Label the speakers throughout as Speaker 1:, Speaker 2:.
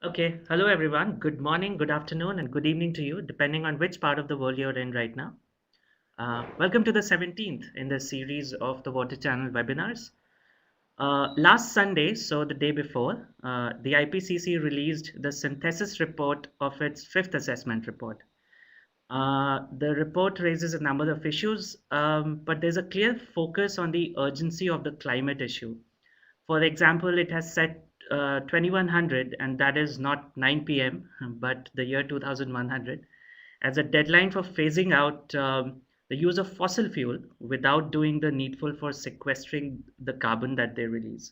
Speaker 1: Okay, hello everyone. Good morning, good afternoon, and good evening to you, depending on which part of the world you're in right now. Welcome to the 17th in the series of the Water Channel webinars. Last Sunday, so the day before, the IPCC released the synthesis report of its fifth assessment report. The report raises a number of issues, but there's a clear focus on the urgency of the climate issue. For example, it has set 2100, and that is not 9 p.m., but the year 2100, as a deadline for phasing out the use of fossil fuel without doing the needful for sequestering the carbon that they release.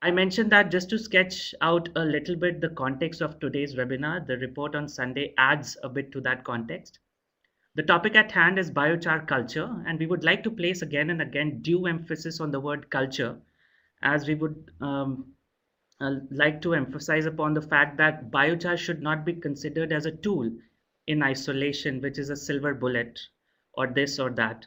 Speaker 1: I mentioned that just to sketch out a little bit the context of today's webinar. The report on Sunday adds a bit to that context. The topic at hand is biochar culture, and we would like to place again and again due emphasis on the word culture, as we would like to emphasize upon the fact that biochar should not be considered as a tool in isolation, which is a silver bullet or this or that.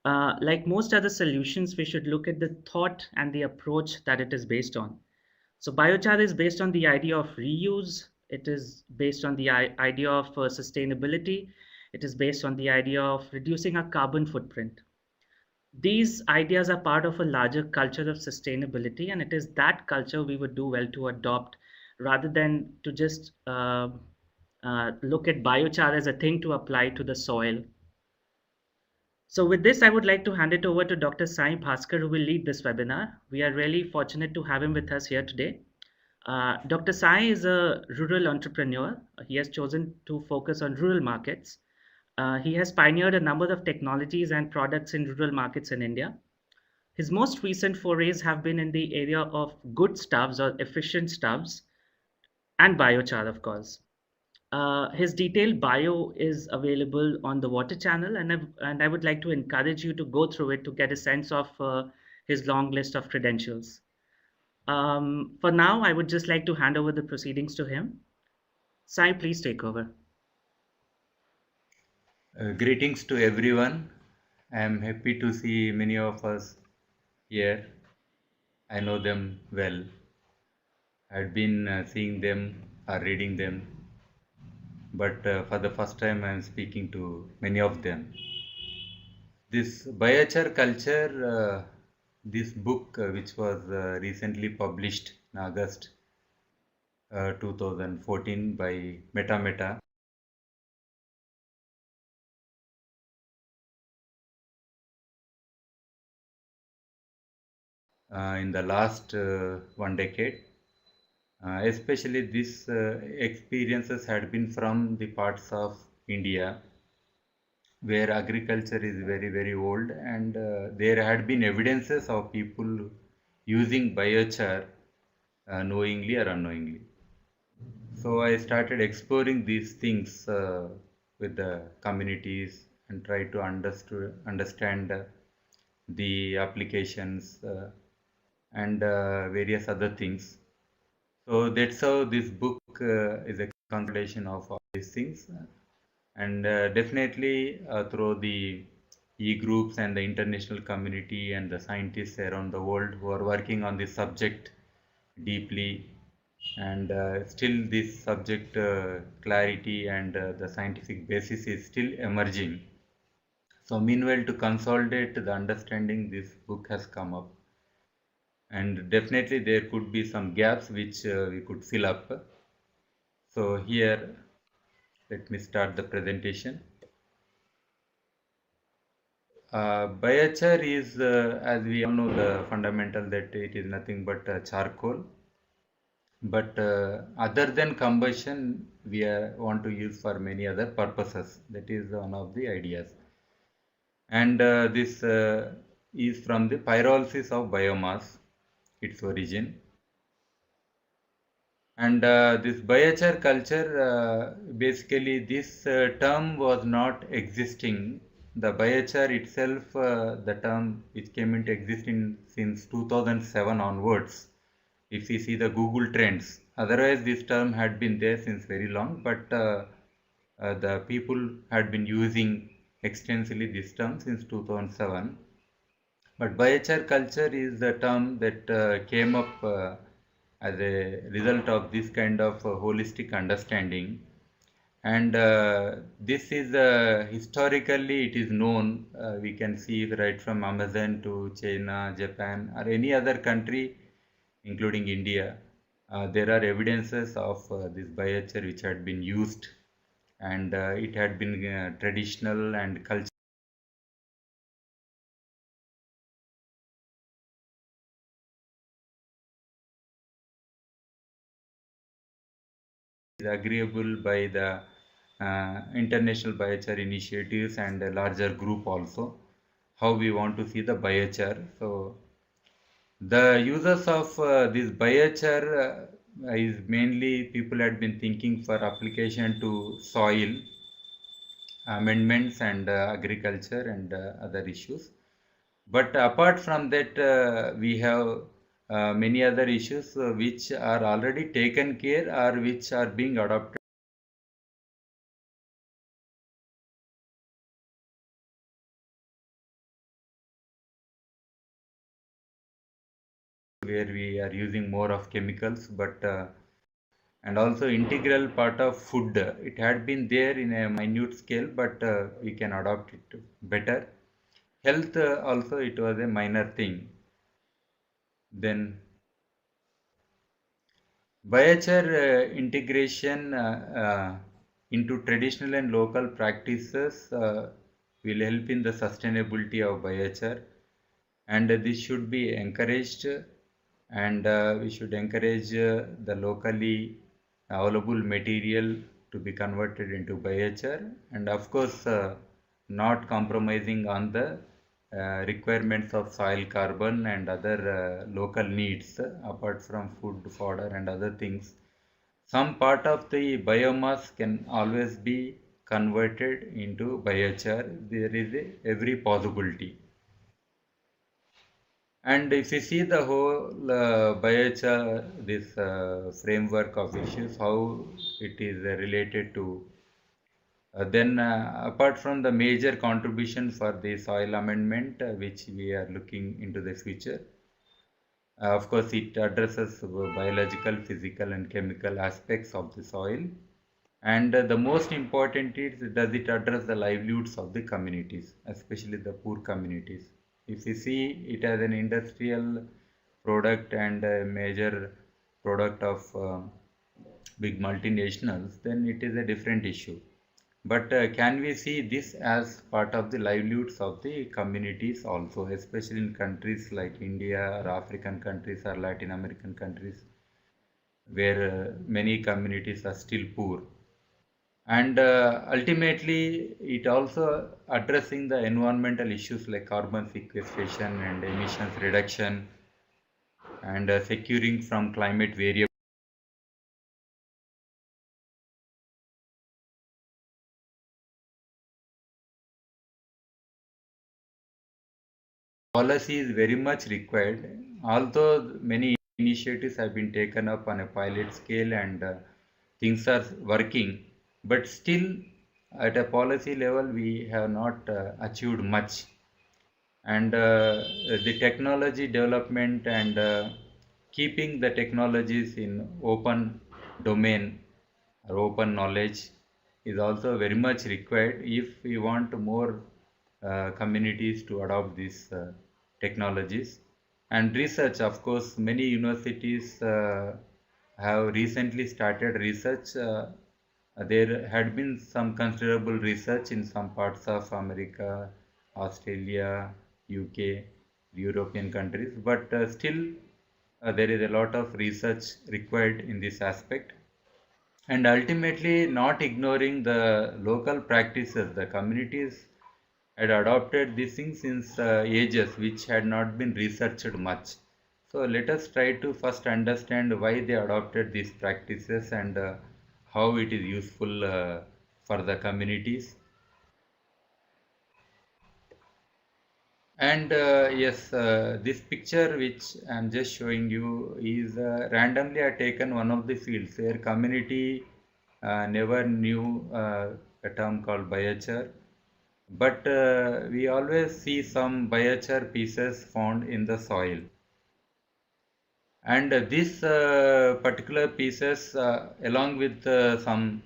Speaker 1: Like most other solutions, we should look at the thought and the approach that it is based on. So, biochar is based on the idea of reuse, it is based on the idea of sustainability, it is based on the idea of reducing our carbon footprint. These ideas are part of a larger culture of sustainability, and it is that culture we would do well to adopt rather than to just look at biochar as a thing to apply to the soil. So, with this, I would like to hand it over to Dr. Sai Bhaskar, who will lead this webinar. We are really fortunate to have him with us here today. Dr. Sai is a rural entrepreneur. He has chosen to focus on rural markets. He has pioneered a number of technologies and products in rural markets in India. His most recent forays have been in the area of good stubs or efficient stubs and biochar, of course. His detailed bio is available on the Water Channel, and I would like to encourage you to go through it to get a sense of his long list of credentials. For now, I would just like to hand over the proceedings to him. Sai, please take over.
Speaker 2: Greetings to everyone. I am happy to see many of us here. I know them well. I had been seeing them or reading them, but for the first time I am speaking to many of them. This biochar culture, this book, which was recently published in August 2014 by Meta, in the last 1 decade. Especially these experiences had been from the parts of India where agriculture is very old, and there had been evidences of people using biochar knowingly or unknowingly. So I started exploring these things with the communities and try to understand the applications and various other things. So that's how this book is a compilation of all these things, and definitely through the e-groups and the international community and the scientists around the world who are working on this subject deeply, and still this subject clarity and the scientific basis is still emerging. So meanwhile, to consolidate the understanding, this book has come up, and definitely there could be some gaps which we could fill up. So here, let me start the presentation. Biochar is, as we all know, the fundamental that it is nothing but charcoal. But other than combustion, we want to use for many other purposes. That is one of the ideas. And this is from the pyrolysis of biomass, its origin. And this biochar culture, basically this term was not existing. The biochar itself, the term which came into existence since 2007 onwards, if we see the Google trends. Otherwise, this term had been there since very long, but the people had been using extensively this term since 2007. But biochar culture is the term that came up as a result of this kind of holistic understanding. And this is historically it is known. We can see right from Amazon to China, Japan, or any other country, including India. There are evidences of this biochar which had been used, and it had been traditional and cultural. Is agreeable by the international biochar initiatives and a larger group also, how we want to see the biochar. So the uses of this biochar is mainly people had been thinking for application to soil amendments and agriculture and other issues. But apart from that, we have many other issues which are already taken care or which are being adopted, where we are using more of chemicals, but and also integral part of food. It had been there in a minute scale, but we can adopt it better. Health also it was a minor thing. Then biochar integration into traditional and local practices will help in the sustainability of biochar, and this should be encouraged, and we should encourage the locally available material to be converted into biochar, and of course not compromising on the requirements of soil carbon and other local needs apart from food fodder and other things. Some part of the biomass can always be converted into biochar. There is every possibility. And if you see the whole biochar, this framework of issues, how it is related to, then apart from the major contribution for the soil amendment, which we are looking into the future, of course, it addresses biological, physical, and chemical aspects of the soil. And the most important is, does it address the livelihoods of the communities, especially the poor communities. If you see it as an industrial product and a major product of big multinationals, then it is a different issue. But can we see this as part of the livelihoods of the communities also, especially in countries like India or African countries or Latin American countries, where many communities are still poor? And ultimately it also addressing the environmental issues like carbon sequestration and emissions reduction, and securing from climate variable. Policy is very much required, although many initiatives have been taken up on a pilot scale, and things are working, but still at a policy level we have not achieved much. And the technology development and keeping the technologies in open domain or open knowledge is also very much required if we want more communities to adopt these technologies. And research, of course, many universities have recently started research. There had been some considerable research in some parts of America, Australia, UK, European countries, but still there is a lot of research required in this aspect. And ultimately, not ignoring the local practices, the communities had adopted these things since ages which had not been researched much. So let us try to first understand why they adopted these practices, and how it is useful for the communities. And yes, this picture which I am just showing you is randomly I taken one of the fields where community never knew a term called biochar, but we always see some biochar pieces found in the soil. And these particular pieces, along with some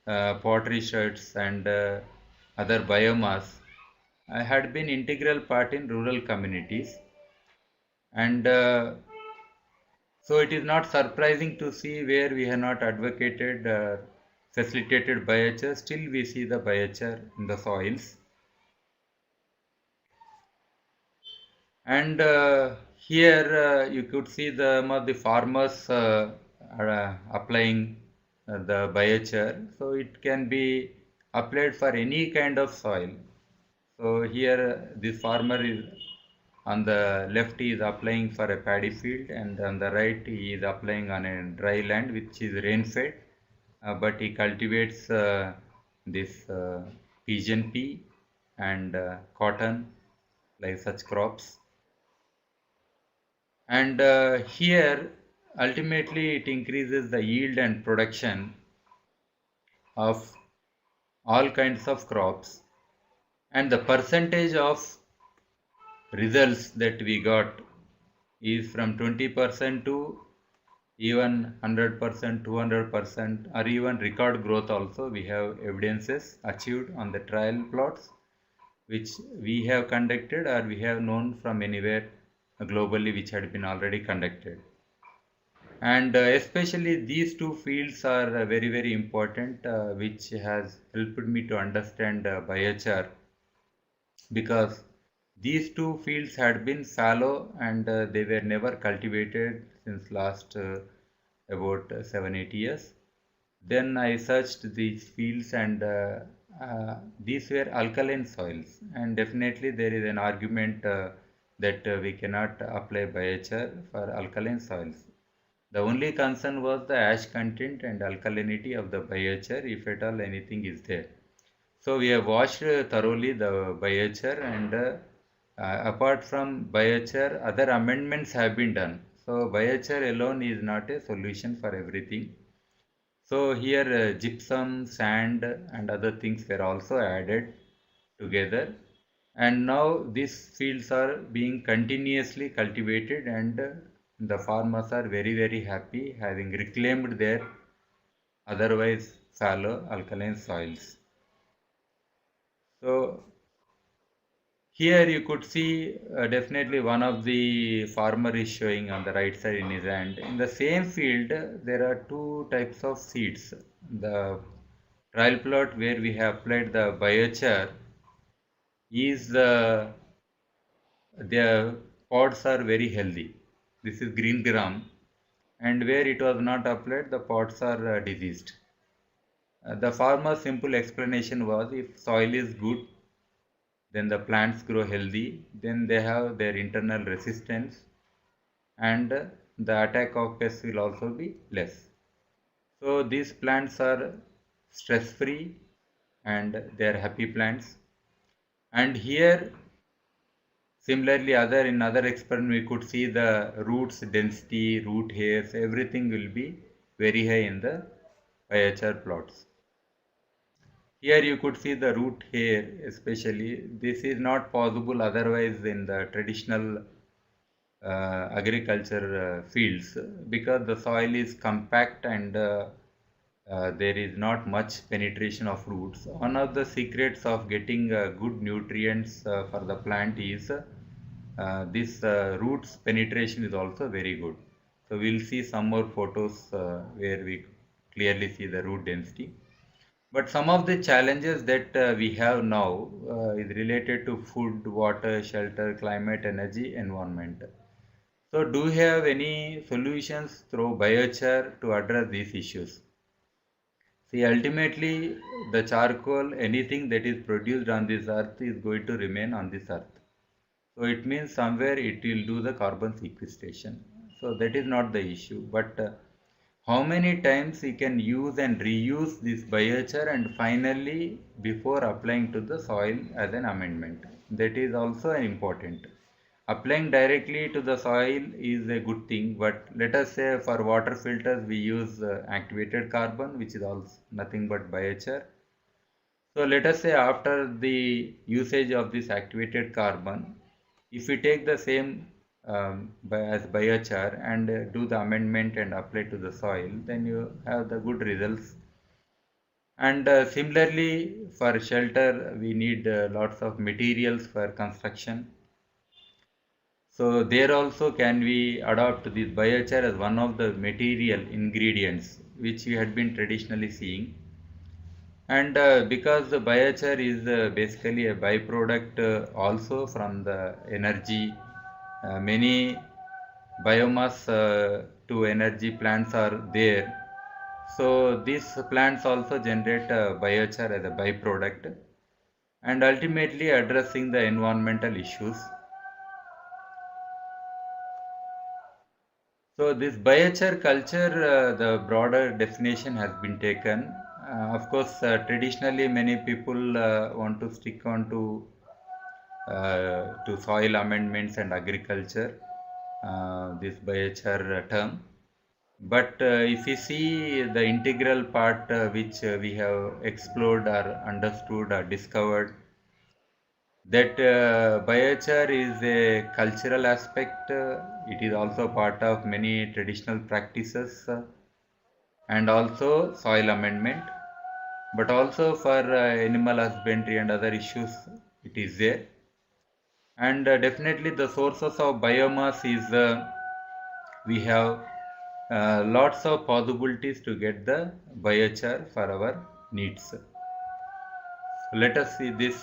Speaker 2: pottery sherds and other biomass, had been integral part in rural communities. And so it is not surprising to see where we have not advocated facilitated biochar, still we see the biochar in the soils. And here you could see some of the farmers are applying the biochar. So it can be applied for any kind of soil. So here this farmer is on the left, he is applying for a paddy field, and on the right he is applying on a dry land which is rain fed. But he cultivates this pigeon pea and cotton, like such crops. And here ultimately it increases the yield and production of all kinds of crops, and the percentage of results that we got is from 20% to even 100%, 200%, or even record growth also. We have evidences achieved on the trial plots which we have conducted or we have known from anywhere globally which had been already conducted. And especially these two fields are very important, which has helped me to understand biochar, because these two fields had been fallow and they were never cultivated since last about 7 8 years. Then I searched these fields, and these were alkaline soils, and definitely there is an argument that we cannot apply biochar for alkaline soils. The only concern was the ash content and alkalinity of the biochar, if at all anything is there. So we have washed thoroughly the biochar, and apart from biochar, other amendments have been done. So biochar alone is not a solution for everything. So here gypsum, sand and other things were also added together, and now these fields are being continuously cultivated, and the farmers are very happy having reclaimed their otherwise fallow alkaline soils. So here you could see definitely one of the farmer is showing on the right side in his hand. In the same field, there are two types of seeds. The trial plot where we have applied the biochar is the pods are very healthy. This is green gram, and where it was not applied, the pods are diseased. The farmer's simple explanation was, if soil is good, then the plants grow healthy, then they have their internal resistance, and the attack of pests will also be less. So these plants are stress free and they are happy plants. And here similarly in other experiment we could see the roots density, root hairs, everything will be very high in the biochar plots. Here you could see the root hair especially. This is not possible otherwise in the traditional agriculture fields, because the soil is compact and there is not much penetration of roots. One of the secrets of getting good nutrients for the plant is this roots penetration is also very good. So we'll see some more photos where we clearly see the root density. But some of the challenges that we have now is related to food, water, shelter, climate, energy, environment. So do you have any solutions through biochar to address these issues? See, ultimately, the charcoal, anything that is produced on this earth is going to remain on this earth. So it means somewhere it will do the carbon sequestration. So that is not the issue. But how many times we can use and reuse this biochar, and finally before applying to the soil as an amendment? That is also important. Applying directly to the soil is a good thing, but let us say for water filters we use activated carbon, which is also nothing but biochar. So let us say after the usage of this activated carbon, if we take the same as biochar and do the amendment and apply to the soil, then you have the good results. And similarly, for shelter, we need lots of materials for construction. So there also can we adopt this biochar as one of the material ingredients which we had been traditionally seeing. And because the biochar is basically a byproduct also from the energy, many biomass to energy plants are there. So these plants also generate biochar as a byproduct and ultimately addressing the environmental issues. So this biochar culture, the broader definition has been taken. Of course, traditionally many people want to stick on to soil amendments and agriculture, this biochar term. But if you see the integral part which we have explored or understood or discovered, that biochar is a cultural aspect. It is also part of many traditional practices and also soil amendment. But also for animal husbandry and other issues, it is there. And definitely the sources of biomass is we have lots of possibilities to get the biochar for our needs. So let us see this.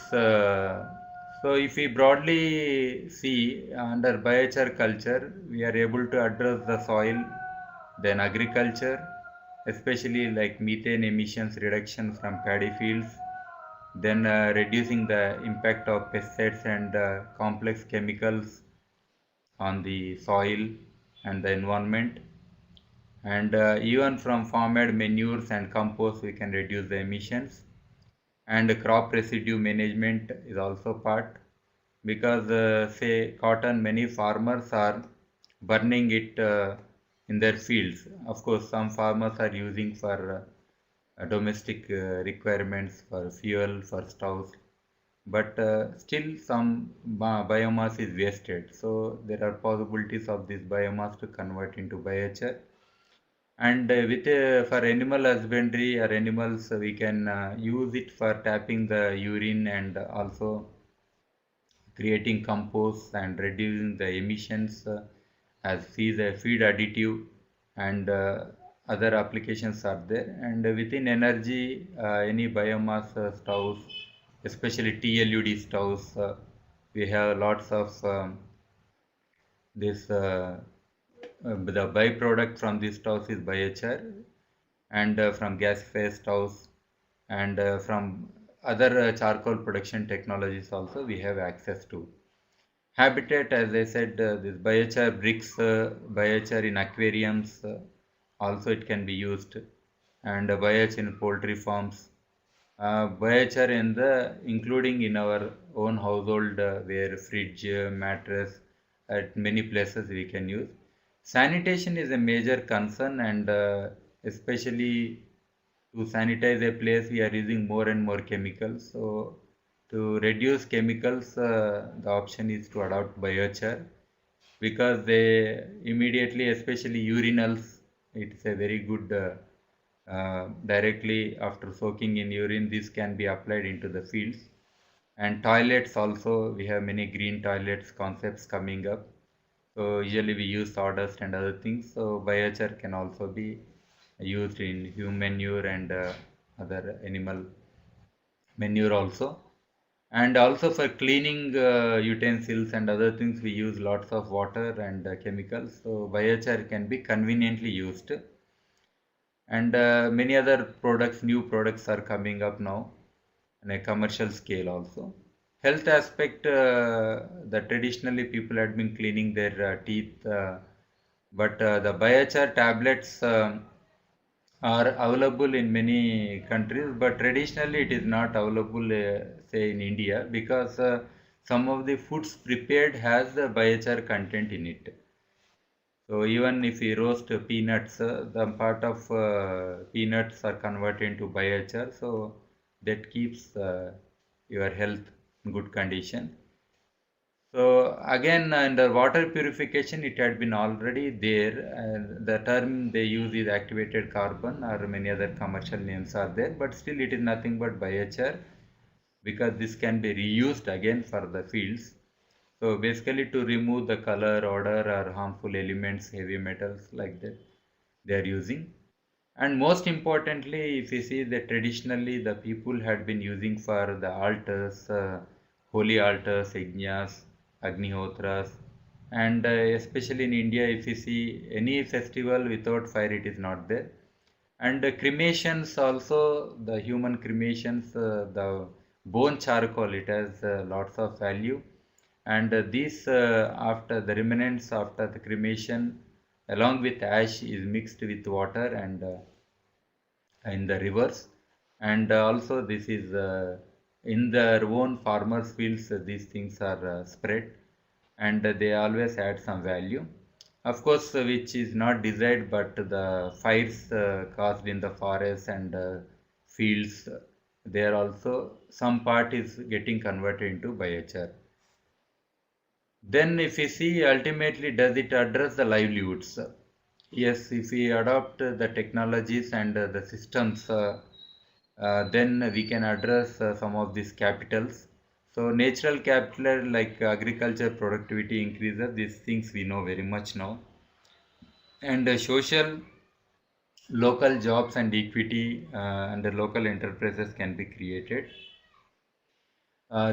Speaker 2: So if we broadly see under biochar culture, we are able to address the soil, then agriculture, especially like methane emissions reduction from paddy fields, then reducing the impact of pesticides and complex chemicals on the soil and the environment, and even from farmed manures and compost we can reduce the emissions, and crop residue management is also part, because say cotton, many farmers are burning it in their fields. Of course some farmers are using for domestic requirements for fuel for stoves, but still some biomass is wasted, so there are possibilities of this biomass to convert into biochar. And with for animal husbandry or animals, we can use it for tapping the urine and also creating compost and reducing the emissions as feed additive, and other applications are there. And within energy, any biomass stoves, especially TLUD stoves, we have lots of this the byproduct from these stoves is biochar, and from gas-phase stoves, and from other charcoal production technologies also we have access to. Habitat, as I said, this biochar bricks, biochar in aquariums, also it can be used, and biochar in poultry farms. Biochar in the including in our own household, where fridge, mattress, at many places we can use. Sanitation is a major concern, and especially to sanitize a place, we are using more and more chemicals. So to reduce chemicals, the option is to adopt biochar, because they immediately, especially urinals, it's a very good directly after soaking in urine, this can be applied into the fields. And toilets also, we have many green toilets concepts coming up. So usually we use sawdust and other things. So biochar can also be used in human manure and other animal manure also. And also for cleaning utensils and other things, we use lots of water and chemicals. So biochar can be conveniently used. And many other products, new products are coming up now on a commercial scale also. Health aspect, the traditionally people had been cleaning their teeth, but the biochar tablets are available in many countries, but traditionally it is not available, say in India, because some of the foods prepared has the biochar content in it. So even if we roast peanuts, the part of peanuts are converted into biochar, so that keeps your health in good condition. So again, under water purification, it had been already there. The term they use is activated carbon, or many other commercial names are there, but still it is nothing but biochar, because this can be reused again for the fields. So basically to remove the color, odor or harmful elements, heavy metals like that they are using. And most importantly, if you see that traditionally the people had been using for the altars, holy altars, yajnas, agnihotras, and especially in India, if you see any festival without fire, it is not there. And cremations also, the human cremations, the bone charcoal, it has lots of value. And these, after the remnants after the cremation, along with ash, is mixed with water and in the rivers. And also this is in their own farmers fields, these things are spread, and they always add some value, of course, which is not desired, but the fires caused in the forests and fields, there also some part is getting converted into biochar. Then if we see, ultimately does it address the livelihoods? Yes, if we adopt the technologies and the systems, then we can address some of these capitals. So natural capital like agriculture productivity increases, these things we know very much now. And social, local jobs and equity and the local enterprises can be created.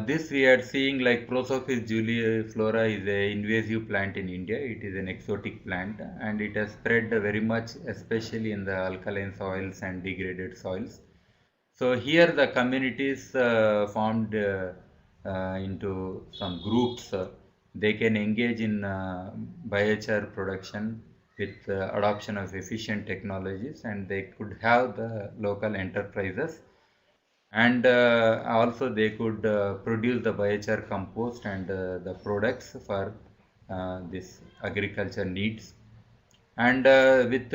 Speaker 2: This we are seeing like Prosopis juliflora is a invasive plant in India. It is an exotic plant and it has spread very much, especially in the alkaline soils and degraded soils. So here the communities formed into some groups. They can engage in biochar production with adoption of efficient technologies, and they could have the local enterprises, and also they could produce the biochar compost and the products for this agriculture needs. And with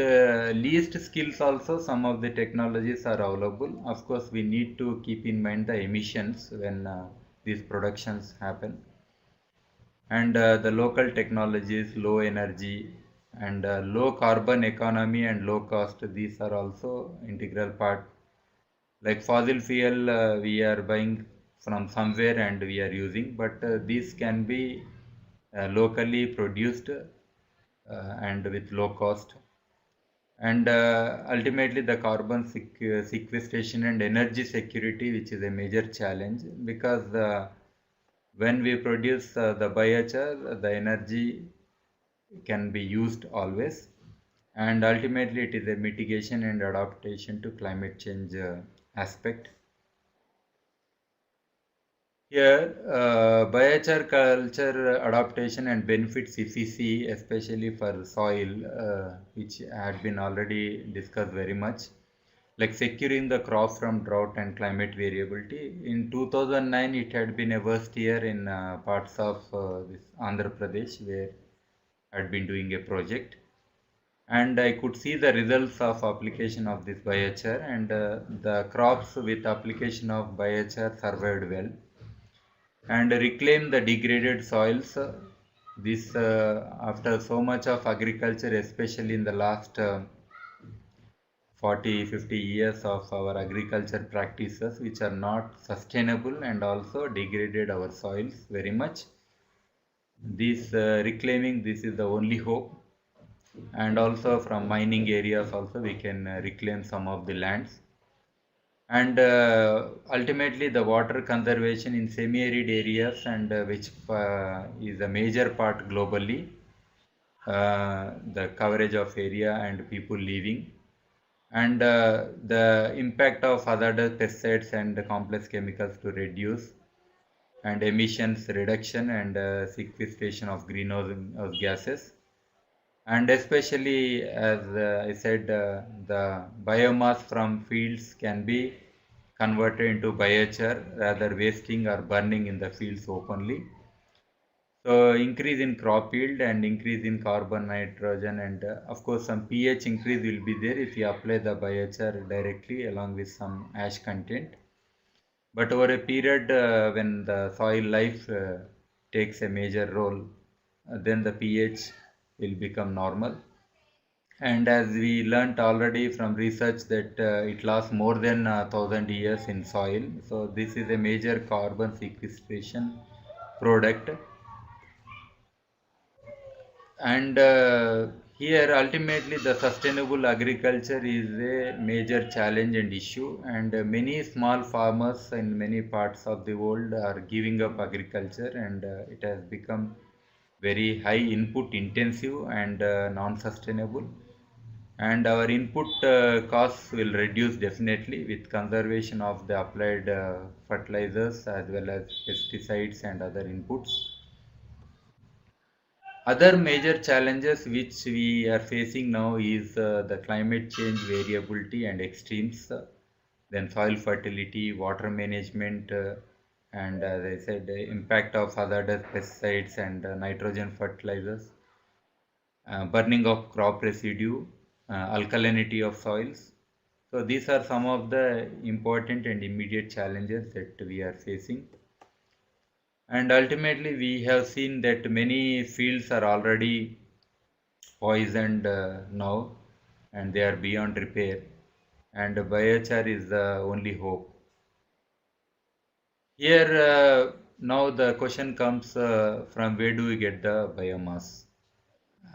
Speaker 2: least skills also, some of the technologies are available. Of course, we need to keep in mind the emissions when these productions happen. And the local technologies, low energy and low carbon economy and low cost, these are also integral part. Like fossil fuel, we are buying from somewhere and we are using, but these can be locally produced and with low cost. And ultimately the carbon sequestration and energy security, which is a major challenge, because when we produce the biochar, the energy can be used always, and ultimately it is a mitigation and adaptation to climate change aspect. Here, biochar culture adaptation and benefits, if we see, especially for soil, which had been already discussed very much, like securing the crop from drought and climate variability. In 2009, it had been a worst year in parts of this Andhra Pradesh, where I had been doing a project, and I could see the results of application of this biochar, and the crops with application of biochar survived well and reclaim the degraded soils. This after so much of agriculture, especially in the last 40 50 years of our agriculture practices, which are not sustainable and also degraded our soils very much. This reclaiming, this is the only hope. And also from mining areas also we can reclaim some of the lands. And ultimately the water conservation in semi-arid areas, and which is a major part globally, the coverage of area and people living, and the impact of hazardous pesticides and complex chemicals to reduce, and emissions reduction and sequestration of greenhouse gases, and especially as I said, the biomass from fields can be converted into biochar rather wasting or burning in the fields openly. So increase in crop yield and increase in carbon, nitrogen, and of course some pH increase will be there if you apply the biochar directly along with some ash content. But over a period when the soil life takes a major role, then the pH will become normal. And as we learnt already from research that it lasts more than 1,000 years in soil. So this is a major carbon sequestration product. And here ultimately the sustainable agriculture is a major challenge and issue, and many small farmers in many parts of the world are giving up agriculture, and it has become very high input intensive and non-sustainable. And our input costs will reduce definitely with conservation of the applied fertilizers as well as pesticides and other inputs. Other major challenges which we are facing now is the climate change variability and extremes, then soil fertility, water management, and as I said, the impact of hazardous pesticides and nitrogen fertilizers, burning of crop residue, alkalinity of soils. So these are some of the important and immediate challenges that we are facing. And ultimately, we have seen that many fields are already poisoned now, and they are beyond repair. And biochar is the only hope. Here, now the question comes from where do we get the biomass?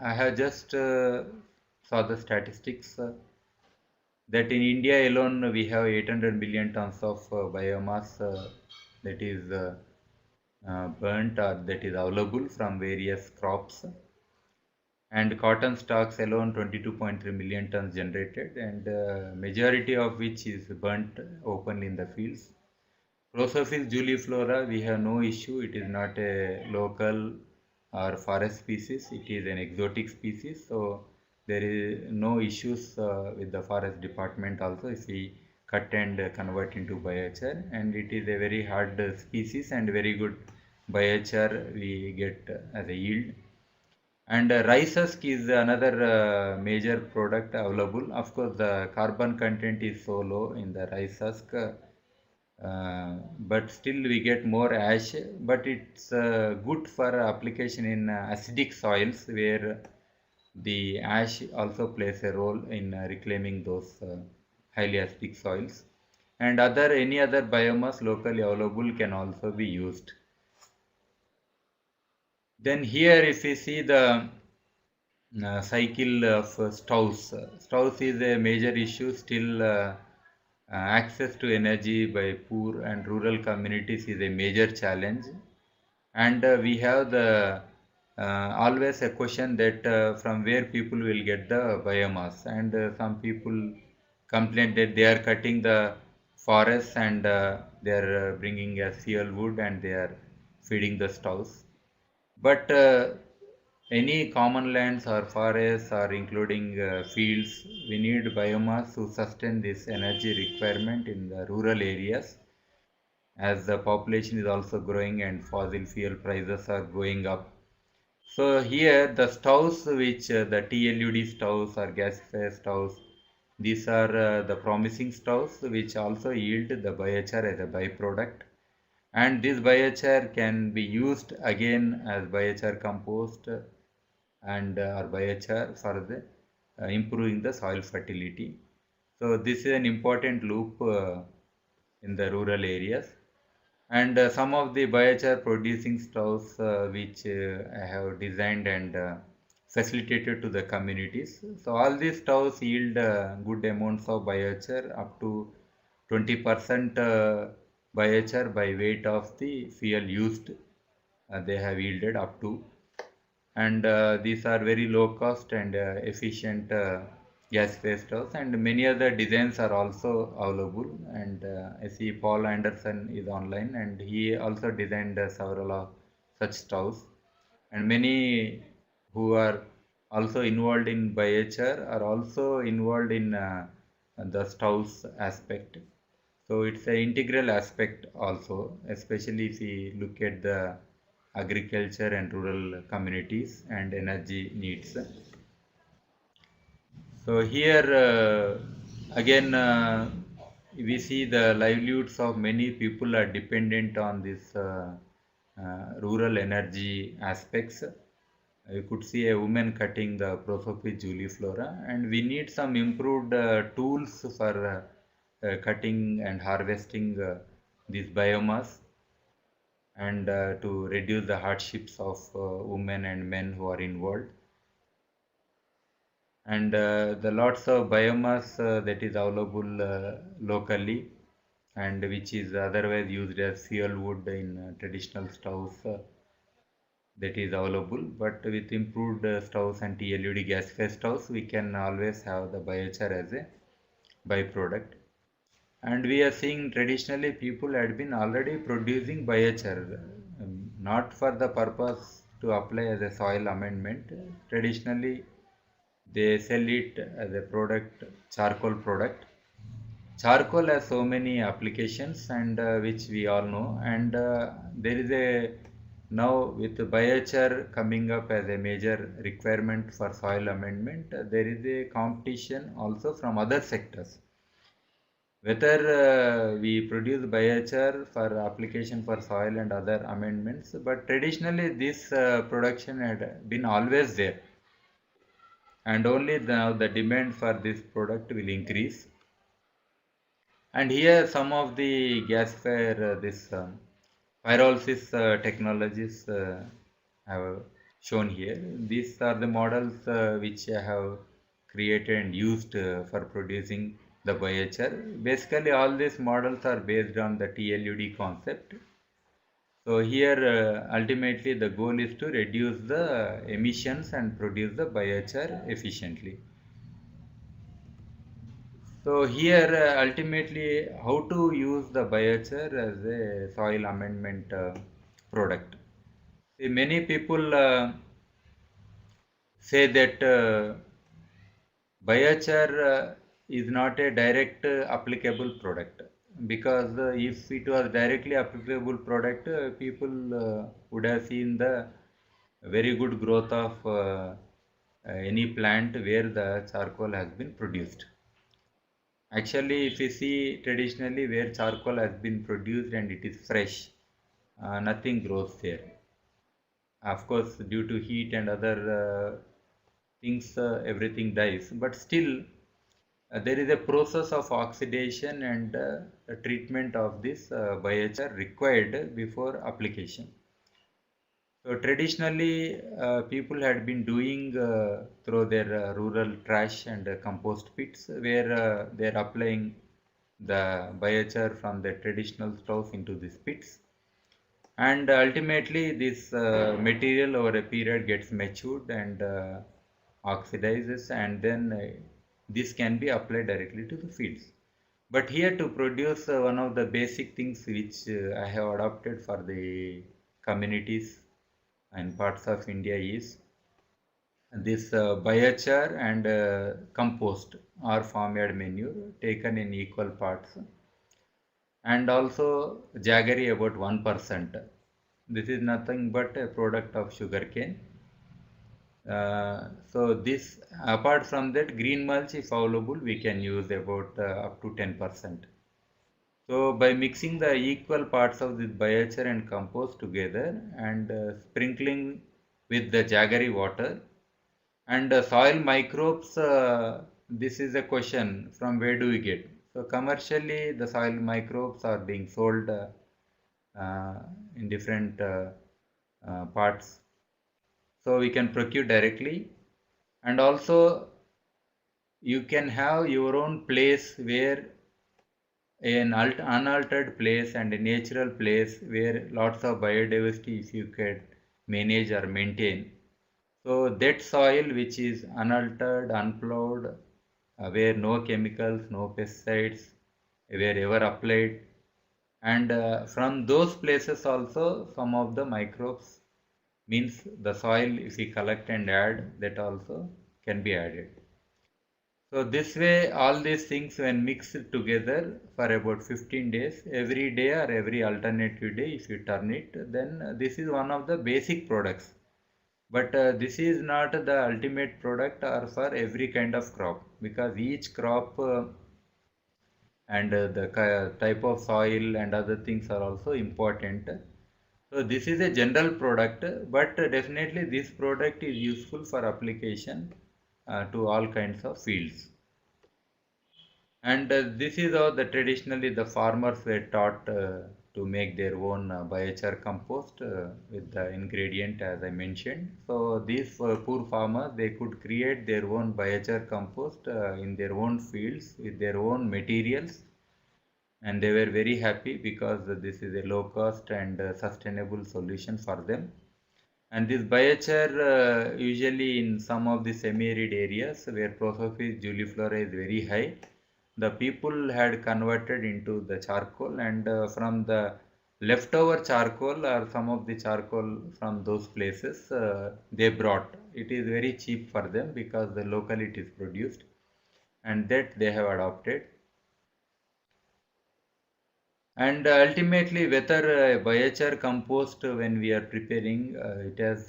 Speaker 2: I have just saw the statistics that in India alone we have 800 million tons of biomass that is burnt or that is available from various crops, and cotton stocks alone 22.3 million tons generated, and majority of which is burnt open in the fields. Drosophis juliflora, we have no issue. It is not a local or forest species. It is an exotic species. So there is no issues with the forest department also if we cut and convert into biochar. And it is a very hard species and very good biochar we get as a yield. And rice husk is another major product available. Of course, the carbon content is so low in the rice husk, but still we get more ash. But it's good for application in acidic soils where the ash also plays a role in reclaiming those highly acidic soils. And other any other biomass locally available can also be used. Then here, if we see the cycle of stoves. Stoves is a major issue still. Access to energy by poor and rural communities is a major challenge, and we have the always a question that from where people will get the biomass, and some people complain that they are cutting the forests and they are bringing as fuel wood and they are feeding the stoves. But any common lands or forests or including fields, we need biomass to sustain this energy requirement in the rural areas as the population is also growing and fossil fuel prices are going up. So here the stoves which the TLUD stoves or gas-fired stoves, these are the promising stoves which also yield the biochar as a byproduct, and this biochar can be used again as biochar compost and or biochar for the improving the soil fertility. So this is an important loop in the rural areas. And some of the biochar producing stoves which I have designed and facilitated to the communities. So all these stoves yield good amounts of biochar up to 20% biochar by weight of the fuel used. They have yielded up to, and these are very low cost and efficient gas-based stoves, and many other designs are also available. And I see Paul Anderson is online and he also designed several of such stoves, and many who are also involved in biochar are also involved in the stoves aspect. So it's an integral aspect also, especially if we look at the agriculture and rural communities and energy needs. So here again we see the livelihoods of many people are dependent on this rural energy aspects. You could see a woman cutting the Prosopis juliflora, and we need some improved tools for cutting and harvesting this biomass, and to reduce the hardships of women and men who are involved. And the lots of biomass that is available locally, and which is otherwise used as fuel wood in traditional stoves, that is available. But with improved stoves and TLUD gas-fed stoves, we can always have the biochar as a byproduct. And we are seeing traditionally people had been already producing biochar, not for the purpose to apply as a soil amendment. Traditionally, they sell it as a product, charcoal product. Charcoal has so many applications, and which we all know. And there is a now with biochar coming up as a major requirement for soil amendment, there is a competition also from other sectors. Whether we produce biochar for application for soil and other amendments, but traditionally this production had been always there, and only now the demand for this product will increase. And here some of the gasifier, this pyrolysis technologies have shown here. These are the models which I have created and used for producing the biochar. Basically, all these models are based on the TLUD concept. So here, ultimately, the goal is to reduce the emissions and produce the biochar efficiently. So here, ultimately, how to use the biochar as a soil amendment product. See, many people say that biochar is not a direct applicable product, because if it was directly applicable product, people would have seen the very good growth of any plant where the charcoal has been produced. Actually, if you see traditionally where charcoal has been produced and it is fresh, nothing grows there. Of course, due to heat and other things, everything dies. But still, there is a process of oxidation and treatment of this biochar required before application. So traditionally, people had been doing through their rural trash and compost pits, where they are applying the biochar from the traditional stoves into these pits, and ultimately this material over a period gets matured and oxidizes, and then this can be applied directly to the fields. But here to produce one of the basic things which I have adopted for the communities and parts of India is this biochar and compost or farmyard manure taken in equal parts, and also jaggery about 1%. This is nothing but a product of sugarcane. So this, apart from that, green mulch if available, we can use about up to 10%. So by mixing the equal parts of this biochar and compost together, and sprinkling with the jaggery water, and soil microbes, this is a question, from where do we get? So commercially the soil microbes are being sold in different parts, so we can procure directly. And also you can have your own place, where an unaltered place and a natural place where lots of biodiversity if you can manage or maintain. So that soil which is unaltered, unplowed, where no chemicals, no pesticides were ever applied, and from those places also some of the microbes, means the soil if we collect and add, that also can be added. So this way all these things when mixed together for about 15 days, every day or every alternative day if you turn it, then this is one of the basic products. But this is not the ultimate product or for every kind of crop, because each crop and the type of soil and other things are also important. So this is a general product, but definitely this product is useful for application to all kinds of fields. And this is how the traditionally the farmers were taught to make their own biochar compost with the ingredient as I mentioned. So these poor farmers, they could create their own biochar compost in their own fields with their own materials, and they were very happy because this is a low cost and sustainable solution for them. And this biochar usually in some of the semi-arid areas where Prosopis juliflora is very high, the people had converted into the charcoal, and from the leftover charcoal or some of the charcoal from those places they brought. It is very cheap for them because the locally it is produced, and that they have adopted. And ultimately, whether biochar compost, when we are preparing, it has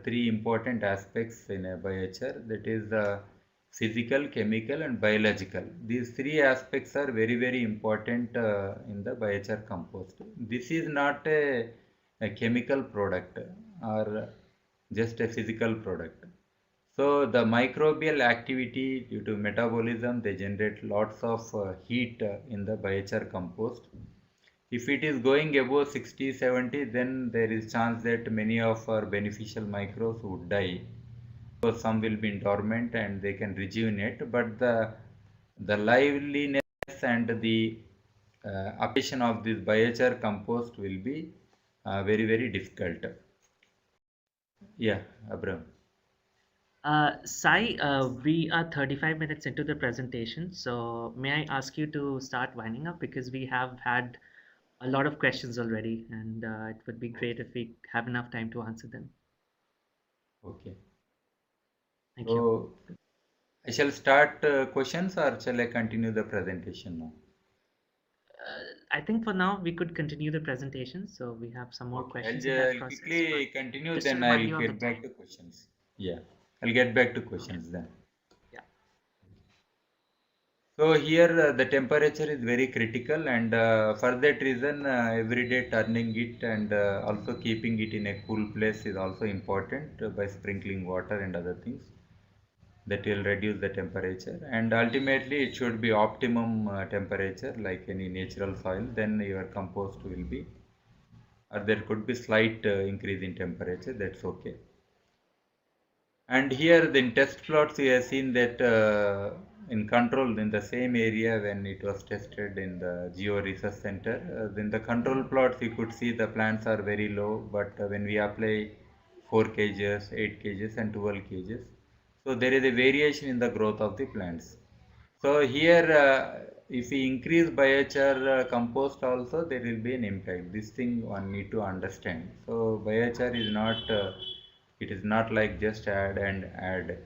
Speaker 2: three important aspects in a biochar, that is physical, chemical, and biological. These three aspects are very, very important in the biochar compost. This is not a chemical product or just a physical product. So the microbial activity due to metabolism, they generate lots of heat in the biochar compost. If it is going above 60, 70, then there is chance that many of our beneficial microbes would die. So some will be dormant and they can rejuvenate, but the liveliness and the application of this biochar compost will be very, very difficult. Yeah, Abram.
Speaker 1: Sai, we are 35 minutes into the presentation, so may I ask you to start winding up because we have had a lot of questions already, and it would be great if we have enough time to answer them.
Speaker 2: Okay.
Speaker 1: Thank you.
Speaker 2: So I shall start questions or shall I continue the presentation now?
Speaker 1: I think for now we could continue the presentation, so we have some more
Speaker 2: Okay,
Speaker 1: questions in that
Speaker 2: I'll
Speaker 1: process, but
Speaker 2: quickly continue,
Speaker 1: just to
Speaker 2: then
Speaker 1: remind
Speaker 2: I'll
Speaker 1: you of the
Speaker 2: get back
Speaker 1: time.
Speaker 2: to questions. Yeah, I'll get back to
Speaker 1: Okay.
Speaker 2: questions then.
Speaker 1: Yeah.
Speaker 2: So here the temperature is very critical, and for that reason every day turning it and also keeping it in a cool place is also important by sprinkling water and other things that will reduce the temperature, and ultimately it should be optimum temperature like any natural soil, then your compost will be, or there could be slight increase in temperature, that's okay. And here in test plots we have seen that in control in the same area when it was tested in the Geo Research Center, in the control plots you could see the plants are very low, but when we apply 4 kgs, 8 kgs and 12 kgs, so there is a variation in the growth of the plants. So here, if we increase biochar compost also, there will be an impact. This thing one need to understand. So biochar is not, it is not like just add and add.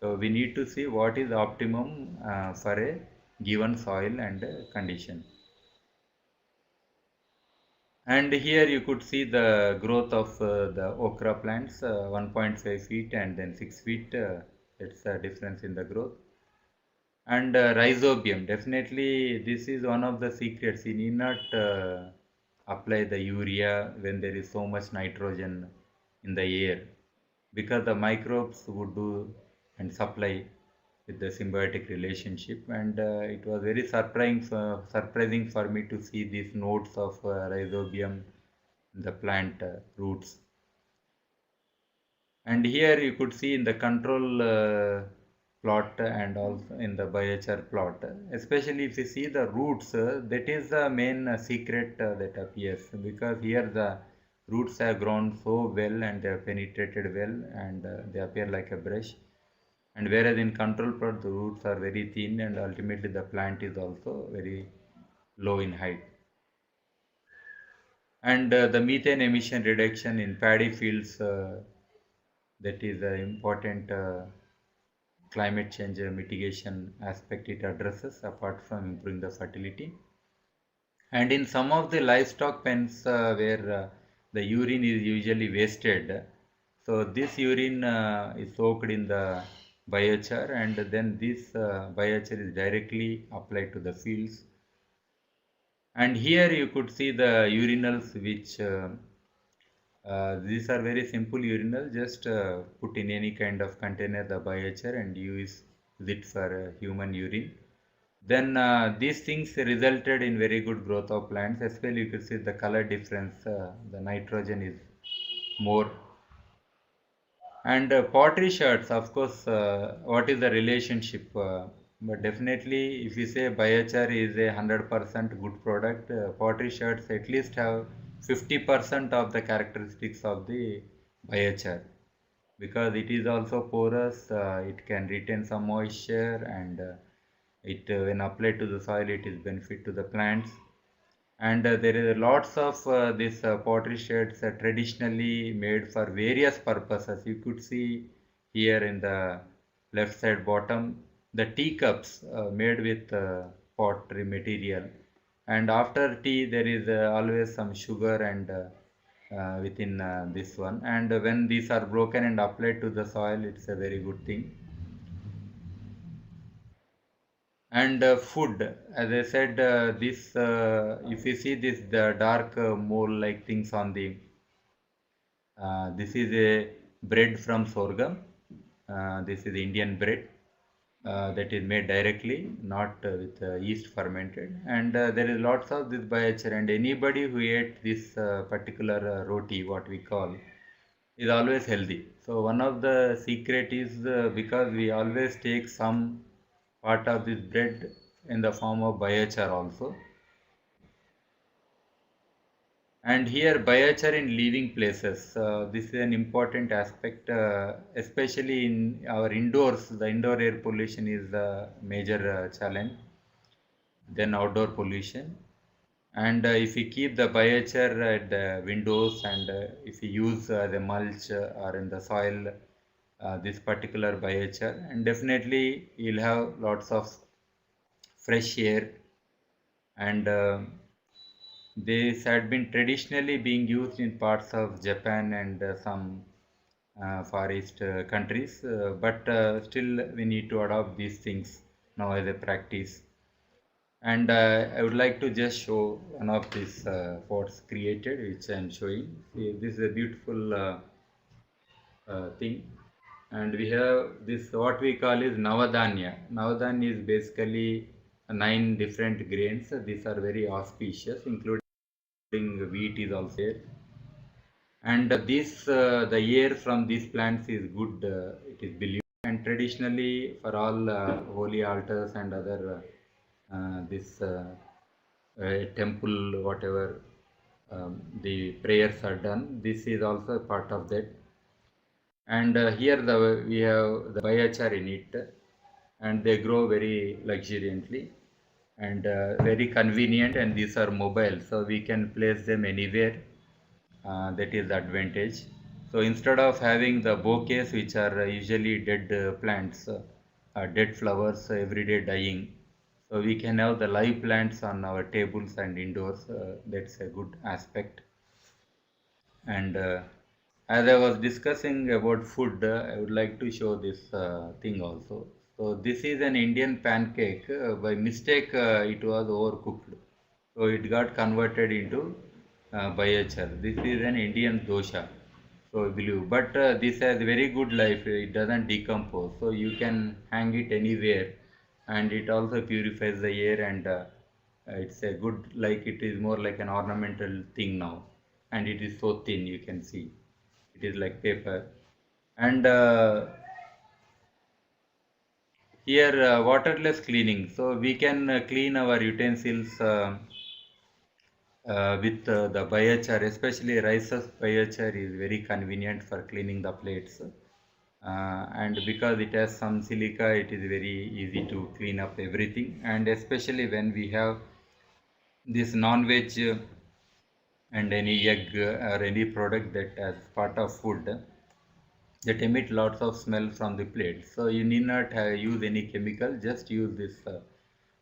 Speaker 2: So we need to see what is optimum for a given soil and condition. And here you could see the growth of the okra plants, 1.5 feet and then 6 feet. That's the difference in the growth. And rhizobium, definitely this is one of the secrets. You need not apply the urea when there is so much nitrogen in the air, because the microbes would do and supply with the symbiotic relationship. And it was very surprising for me to see these nodes of rhizobium in the plant roots. And here you could see in the control plot and also in the biochar plot, especially if you see the roots, that is the main secret that appears, because here the roots have grown so well and they have penetrated well, and they appear like a brush. And whereas in control plot the roots are very thin and ultimately the plant is also very low in height. And the methane emission reduction in paddy fields, that is an important climate change mitigation aspect it addresses, apart from improving the fertility. And in some of the livestock pens where the urine is usually wasted, so this urine is soaked in the biochar, and then this biochar is directly applied to the fields. And here you could see the urinals which These are very simple urinal. Just put in any kind of container the biochar and use it for human urine. Then these things resulted in very good growth of plants. Especially you could see the color difference. The nitrogen is more. And pottery shards, of course, what is the relationship? But definitely, if you say biochar is a 100% good product, pottery shards at least have 50% of the characteristics of the biochar, because it is also porous, it can retain some moisture, and it when applied to the soil, it is benefit to the plants. And there is lots of this pottery shards traditionally made for various purposes. You could see here in the left side bottom the teacups made with pottery material. And after tea there is always some sugar and within this one. And when these are broken and applied to the soil, it's a very good thing. And food, as I said, this if you see this the dark mole like things on the this is a bread from sorghum. This is Indian bread that is made directly, not with yeast fermented. And there is lots of this biochar. And anybody who ate this particular roti, what we call, is always healthy. So one of the secret is because we always take some part of this bread in the form of biochar also. And here biochar in living places. This is an important aspect, especially in our indoors. The indoor air pollution is the major challenge. Then outdoor pollution. And if we keep the biochar at the windows, and if we use the mulch or in the soil, this particular biochar, and definitely you'll have lots of fresh air. And these had been traditionally being used in parts of Japan and some Far East countries, but still we need to adopt these things now as a practice. And I would like to just show one of these pots created, which I am showing. See, this is a beautiful thing. And we have this, what we call is Navadanya. Navadanya is basically 9 different grains. These are very auspicious, including wheat is also there. And this the air from these plants is good, it is believed. And traditionally for all holy altars and other this temple, whatever the prayers are done, this is also a part of that. And here we have the biochar in it, and they grow very luxuriantly and very convenient, and these are mobile, so we can place them anywhere. That is the advantage. So instead of having the bouquets, which are usually dead plants, dead flowers every day dying, so we can have the live plants on our tables and indoors. That's a good aspect. And as I was discussing about food, I would like to show this thing also. So this is an Indian pancake. By mistake, it was overcooked. So it got converted into biochar. This is an Indian dosha. So I believe, but this has very good life. It doesn't decompose. So you can hang it anywhere, and it also purifies the air, and it's a good, like it is more like an ornamental thing now, and it is so thin, you can see it is like paper. And here waterless cleaning, so we can clean our utensils with the biochar, especially rice's biochar is very convenient for cleaning the plates. And because it has some silica, it is very easy to clean up everything. And especially when we have this non-veg and any egg or any product that as part of food that emit lots of smell from the plate. So you need not use any chemical, just use this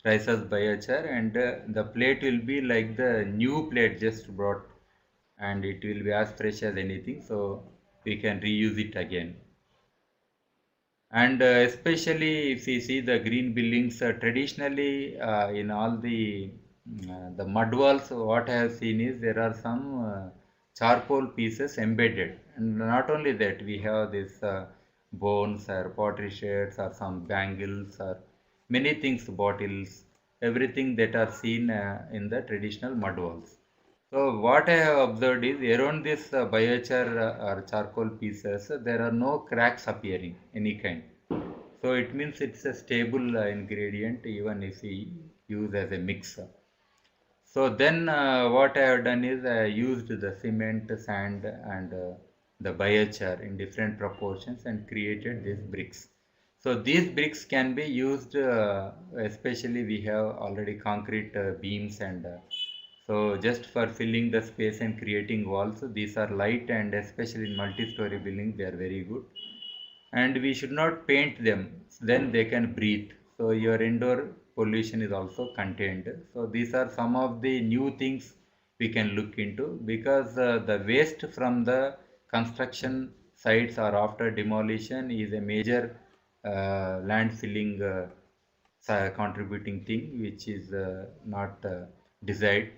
Speaker 2: rice's biochar, and the plate will be like the new plate just brought, and it will be as fresh as anything. So we can reuse it again. And especially if we see the green buildings, traditionally in all the mud walls, what I have seen is there are some charcoal pieces embedded. And not only that, we have this bones or pottery shards or some bangles or many things, bottles, everything that are seen in the traditional mud walls. So what I have observed is around this biochar or charcoal pieces, there are no cracks appearing any kind. So it means it's a stable ingredient even if we use as a mixer. So then what I have done is I used the cement, sand and the biochar in different proportions and created these bricks. So these bricks can be used, especially we have already concrete beams and so just for filling the space and creating walls. These are light and especially in multi-story buildings they are very good. And we should not paint them, then they can breathe, so your indoor pollution is also contained. So these are some of the new things we can look into, because the waste from the construction sites or after demolition is a major land filling contributing thing which is not desired.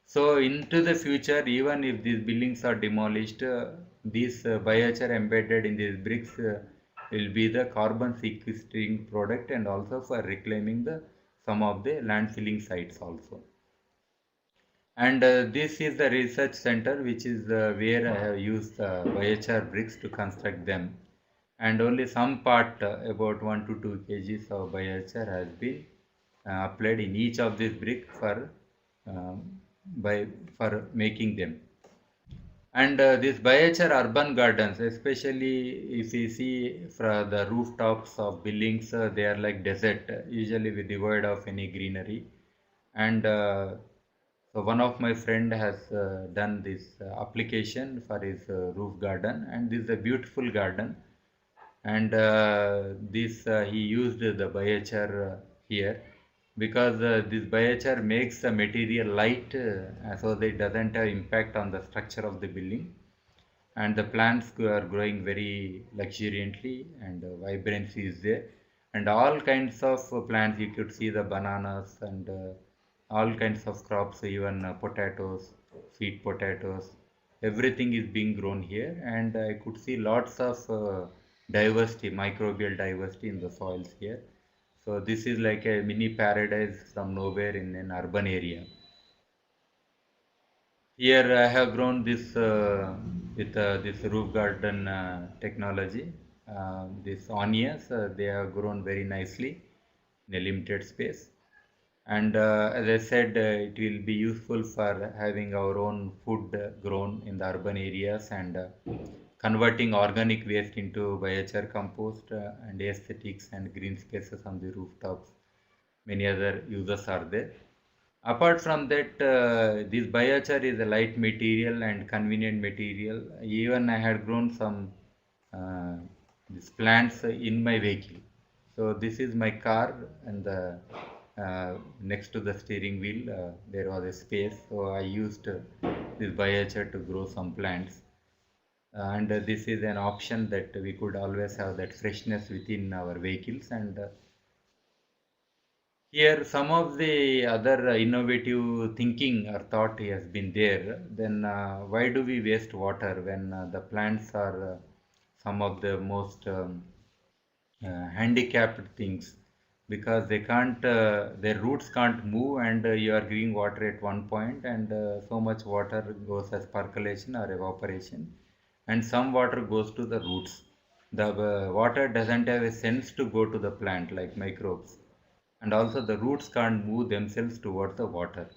Speaker 2: So into the future, even if these buildings are demolished, these biochar embedded in these bricks will be the carbon sequestering product and also for reclaiming the some of the landfilling sites also. And this is the research center which is where I have used biochar bricks to construct them. And only some part, about 1 to 2 kgs of biochar has been applied in each of these brick by for making them. And these biochar urban gardens, especially if you see from the rooftops of buildings, they are like desert, usually with devoid of any greenery. And so one of my friend has done this application for his roof garden, and this is a beautiful garden. And this he used the biochar here, because this biochar makes the material light, so that it doesn't have impact on the structure of the building, and the plants are growing very luxuriantly and vibrancy is there, and all kinds of plants you could see, the bananas and all kinds of crops, even potatoes, sweet potatoes, everything is being grown here. And I could see lots of diversity, microbial diversity in the soils here. So this is like a mini paradise from nowhere in an urban area. Here I have grown this with this roof garden technology. These onions, they have grown very nicely in a limited space. And as I said, it will be useful for having our own food grown in the urban areas, and converting organic waste into biochar compost and aesthetics and green spaces on the rooftops. Many other uses are there. Apart from that, this biochar is a light material and convenient material. Even I had grown some uh, these plants in my vehicle. So this is my car, and the next to the steering wheel there was a space. So I used this biochar to grow some plants. And this is an option that we could always have that freshness within our vehicles. And here, some of the other innovative thinking or thought has been there. Then, why do we waste water when the plants are some of the most handicapped things? Because they can't, their roots can't move, and you are giving water at one point, and so much water goes as percolation or evaporation, and some water goes to the roots. The water doesn't have a sense to go to the plant like microbes, and also the roots can't move themselves towards the water.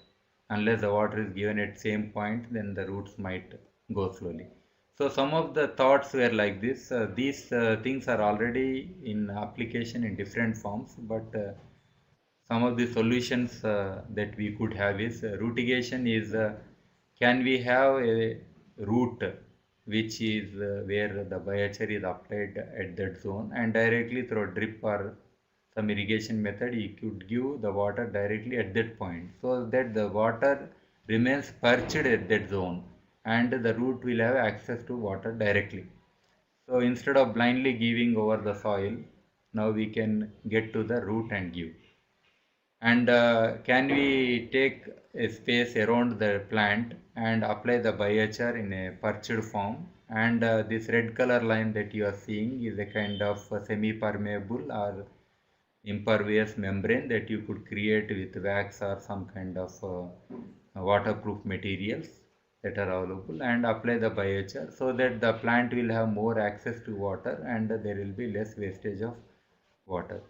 Speaker 2: Unless the water is given at same point, then the roots might go slowly. So some of the thoughts were like this. These things are already in application in different forms, but some of the solutions that we could have is rootigation is, can we have a root which is where the biochar is applied at that zone, and directly through drip or some irrigation method you could give the water directly at that point, so that the water remains perched at that zone and the root will have access to water directly. So instead of blindly giving over the soil, now we can get to the root and give. And can we take a space around the plant and apply the biochar in a perched form? And this red color line that you are seeing is a kind of semi-permeable or impervious membrane that you could create with wax or some kind of waterproof materials that are available, and apply the biochar so that the plant will have more access to water and there will be less wastage of water.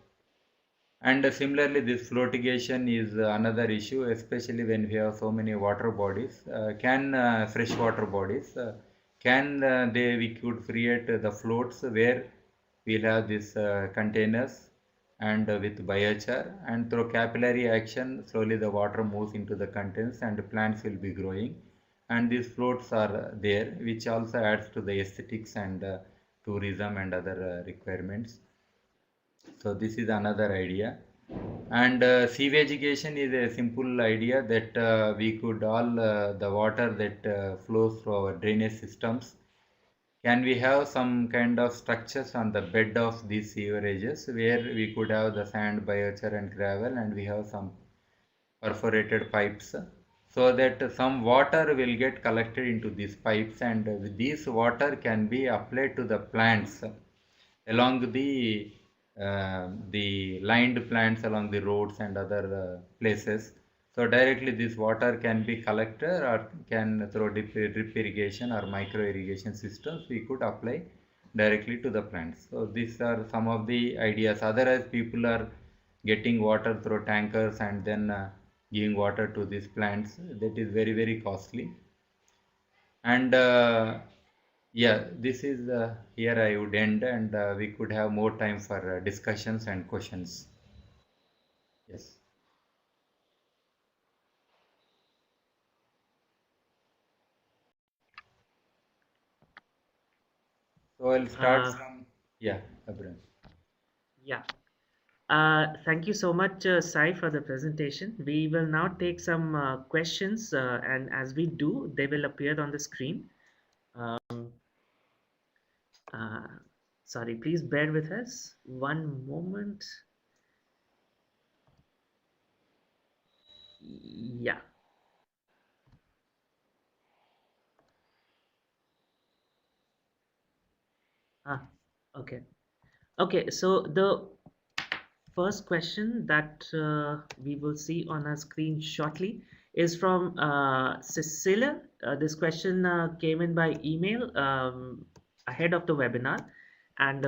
Speaker 2: And similarly, this floatigation is another issue, especially when we have so many water bodies. Can freshwater bodies, can we could create the floats where we'll have these containers and with biochar, and through capillary action, slowly the water moves into the containers and the plants will be growing. And these floats are there, which also adds to the aesthetics and tourism and other requirements. So this is another idea. And sewagigation is a simple idea that we could all the water that flows through our drainage systems. Can we have some kind of structures on the bed of these sewerages where we could have the sand, biochar and gravel, and we have some perforated pipes so that some water will get collected into these pipes, and this water can be applied to the plants along the lined plants along the roads and other places. So directly this water can be collected, or can through drip irrigation or micro irrigation systems we could apply directly to the plants. So these are some of the ideas. Otherwise, people are getting water through tankers and then giving water to these plants. That is very very costly. And yeah, this is here I would end, and we could have more time for discussions and questions. Yes. So I'll start
Speaker 1: Uh,
Speaker 2: from, yeah, Abraham.
Speaker 1: yeah. Thank you so much, Sai, for the presentation. We will now take some questions, and as we do, they will appear on the screen. Um, uh, Sorry, please bear with us. One moment. Yeah. Ah, okay. Okay, so the first question that we will see on our screen shortly is from Cecilia. This question came in by email ahead of the webinar, and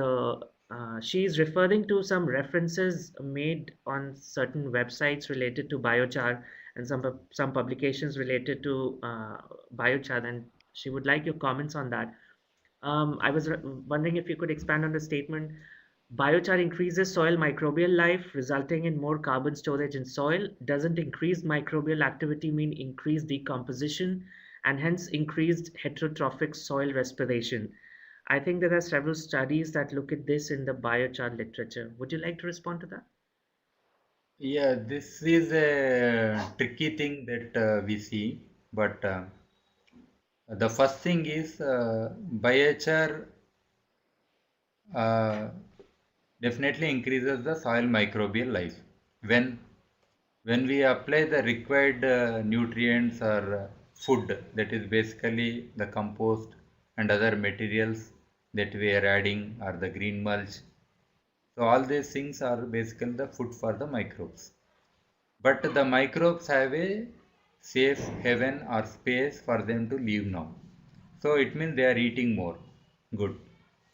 Speaker 1: she is referring to some references made on certain websites related to biochar and some publications related to biochar, and she would like your comments on that. I was wondering if you could expand on the statement. Biochar increases soil microbial life, resulting in more carbon storage in soil. Doesn't increased microbial activity mean increased decomposition and hence increased heterotrophic soil respiration? I think there are several studies that look at this in the biochar literature. Would you like to respond to that?
Speaker 2: Yeah, this is a tricky thing that we see, but the first thing is biochar uh, definitely increases the soil microbial life. When when we apply the required nutrients or food, that is basically the compost and other materials that we are adding, or the green mulch, so all these things are basically the food for the microbes. But the microbes have a safe haven or space for them to live now. So it means they are eating more. Good.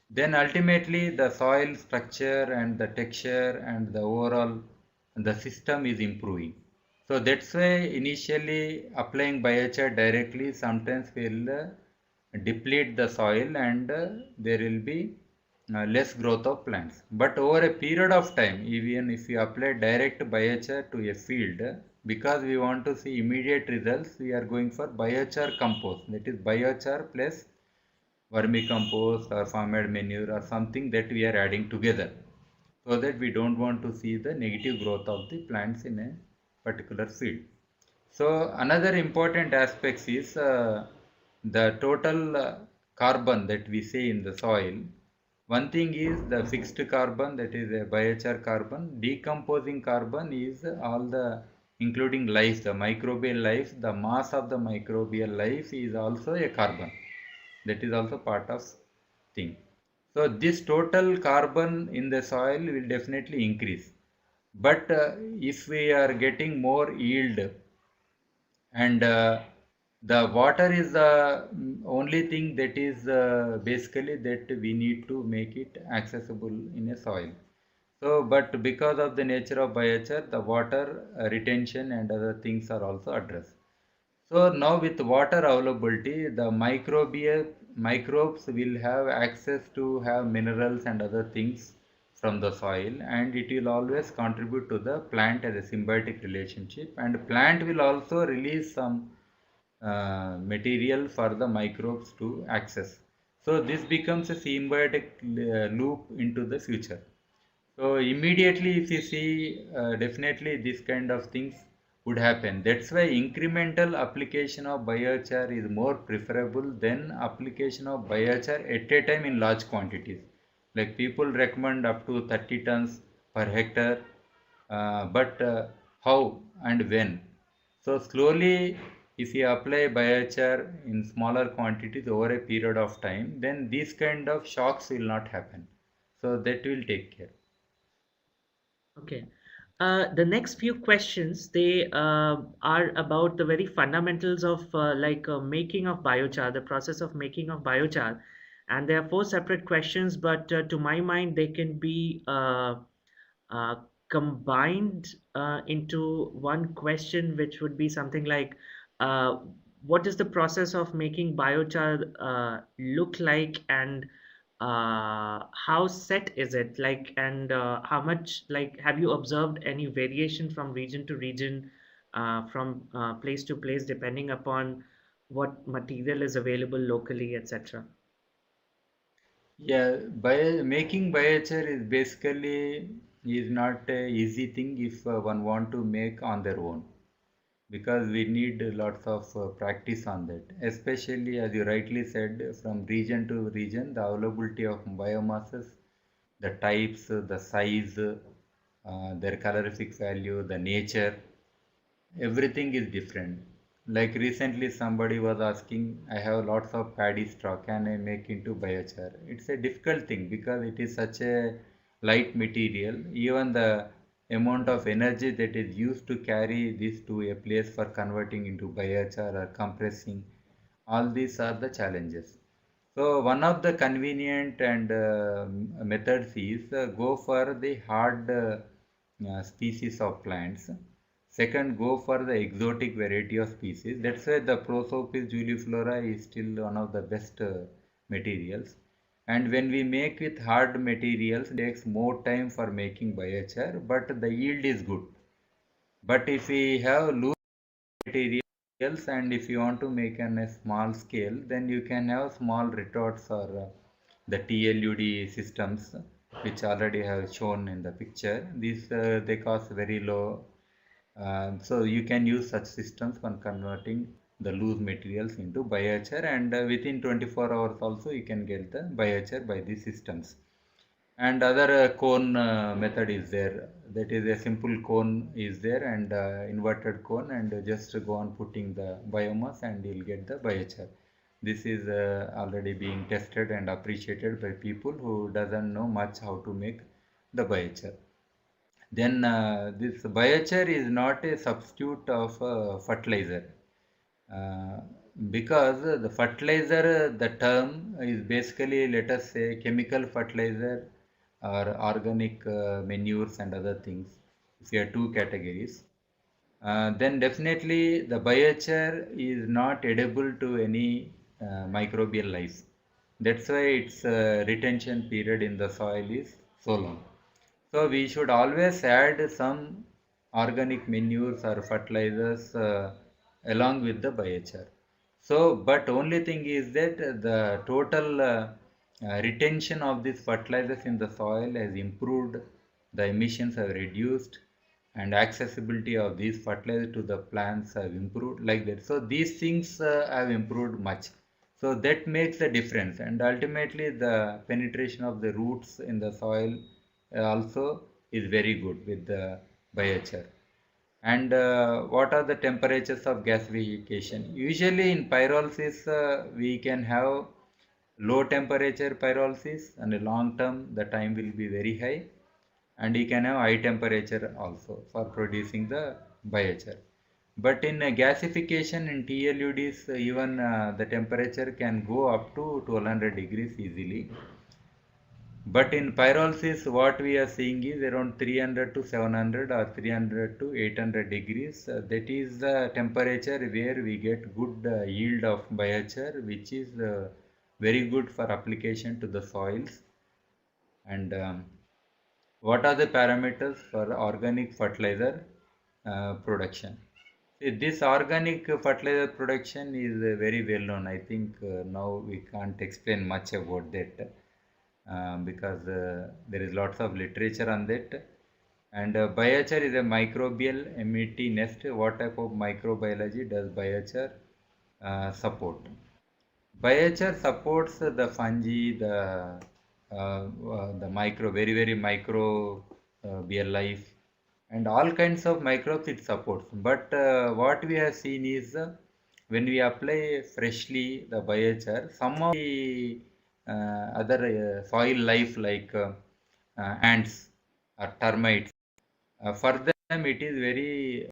Speaker 2: Then ultimately the soil structure and the texture and the overall the system is improving. So that's why initially applying biochar directly sometimes will deplete the soil, and there will be less growth of plants. But over a period of time, even if you apply direct biochar to a field, because we want to see immediate results, we are going for biochar compost. That is biochar plus vermicompost or farmyard manure or something that we are adding together, so that we don't want to see the negative growth of the plants in a particular field. So another important aspect is the total carbon that we see in the soil. One thing is the fixed carbon, that is a biochar carbon. Decomposing carbon is all the including life, the microbial life, the mass of the microbial life is also a carbon. That is also part of thing. So this total carbon in the soil will definitely increase. But if we are getting more yield and the water is the only thing that is basically that we need to make it accessible in a soil. So but because of the nature of biochar, the water retention and other things are also addressed. So now with water availability, the microbes will have access to have minerals and other things from the soil, and it will always contribute to the plant as a symbiotic relationship, and plant will also release some material for the microbes to access. So this becomes a symbiotic loop into the future. So immediately if you see, definitely this kind of things would happen. That's why incremental application of biochar is more preferable than application of biochar at a time in large quantities. Like people recommend up to 30 tons per hectare, but how and when? So slowly, if you apply biochar in smaller quantities over a period of time, then these kind of shocks will not happen. So that will take care.
Speaker 1: Okay. The next few questions they are about the very fundamentals of making of biochar, the process of making of biochar, and there are four separate questions, but to my mind they can be uh, combined into one question, which would be something like, uh, what does the process of making biochar look like, and how set is it like, and how much, like, have you observed any variation from region to region, from place to place, depending upon what material is available locally, etc.
Speaker 2: Yeah, making biochar is basically is not a easy thing if one want to make on their own, because we need lots of practice on that. Especially as you rightly said, from region to region, the availability of biomasses, the types, the size, their calorific value, the nature, everything is different. Like recently somebody was asking, I have lots of paddy straw, can I make into biochar? It's a difficult thing because it is such a light material. Even the amount of energy that is used to carry this to a place for converting into biochar or compressing, all these are the challenges. So one of the convenient and methods is go for the hard species of plants. Second, go for the exotic variety of species. That's why the Prosopis juliflora is still one of the best materials. And when we make with hard materials, it takes more time for making biochar, but the yield is good. But if we have loose materials and if you want to make on a small scale, then you can have small retorts or the TLUD systems, which already have shown in the picture. These they cost very low, so you can use such systems when converting the loose materials into biochar, and within 24 hours also you can get the biochar by these systems. And other cone method is there. That is a simple cone is there, and inverted cone, and just go on putting the biomass and you'll get the biochar. This is already being tested and appreciated by people who doesn't know much how to make the biochar. Then this biochar is not a substitute of fertilizer, uh, because the fertilizer, the term is basically, let us say, chemical fertilizer or organic manures and other things. If you have two categories, then definitely the biochar is not edible to any microbial life. That's why its retention period in the soil is so long. So we should always add some organic manures or fertilizers along with the biochar. So, but only thing is that the total retention of these fertilizers in the soil has improved, the emissions have reduced, and accessibility of these fertilizers to the plants have improved like that. So these things have improved much. So that makes a difference, and ultimately the penetration of the roots in the soil also is very good with the biochar. And what are the temperatures of gasification? Usually in pyrolysis, we can have low temperature pyrolysis, and long term the time will be very high, and you can have high temperature also for producing the biochar. But in gasification in TLUDs, even the temperature can go up to 1200 degrees easily. But in pyrolysis, what we are seeing is around 300 to 700 or 300 to 800 degrees. That is the temperature where we get good yield of biochar, which is very good for application to the soils. And what are the parameters for organic fertilizer production? See, this organic fertilizer production is very well known. I think now we can't explain much about that because there is lots of literature on that. And biochar is a microbial amenity nest. What type of microbiology does biochar support? Biochar supports the fungi, the micro, very very micro bial life, and all kinds of microbes it supports. But what we have seen is when we apply freshly the biochar, some of the other soil life like ants or termites, for them it is very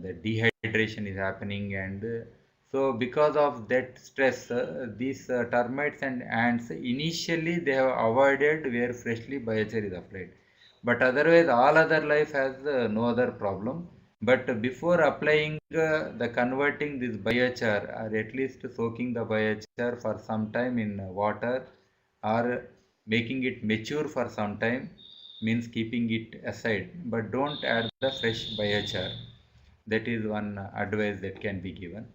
Speaker 2: the dehydration is happening, and so because of that stress, these termites and ants initially they have avoided where freshly biochar is applied, but otherwise all other life has no other problem. But before applying the converting this biochar, or at least soaking the biochar for some time in water, or making it mature for some time, means keeping it aside, but don't add the fresh biochar. That is one advice that can be given.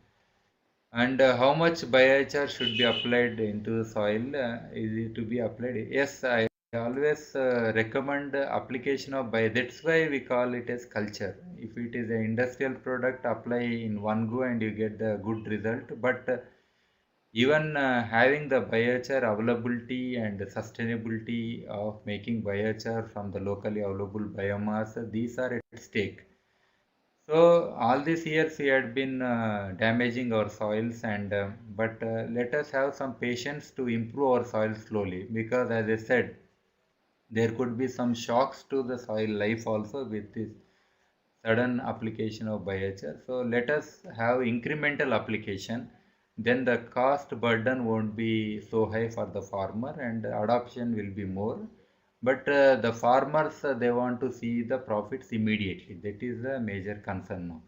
Speaker 2: And how much biochar should be applied into the soil? Is it to be applied? Yes, I always recommend application of bio. That's why we call it as culture. If it is an industrial product, apply in one go and you get the good result. But even having the biochar availability and sustainability of making biochar from the locally available biomass, these are at stake. So all these years we had been damaging our soils, and but let us have some patience to improve our soil slowly, because as I said, there could be some shocks to the soil life also with this sudden application of biochar. So let us have incremental application. Then the cost burden won't be so high for the farmer, and adoption will be more. But the farmers they want to see the profits immediately. That is the major concern now.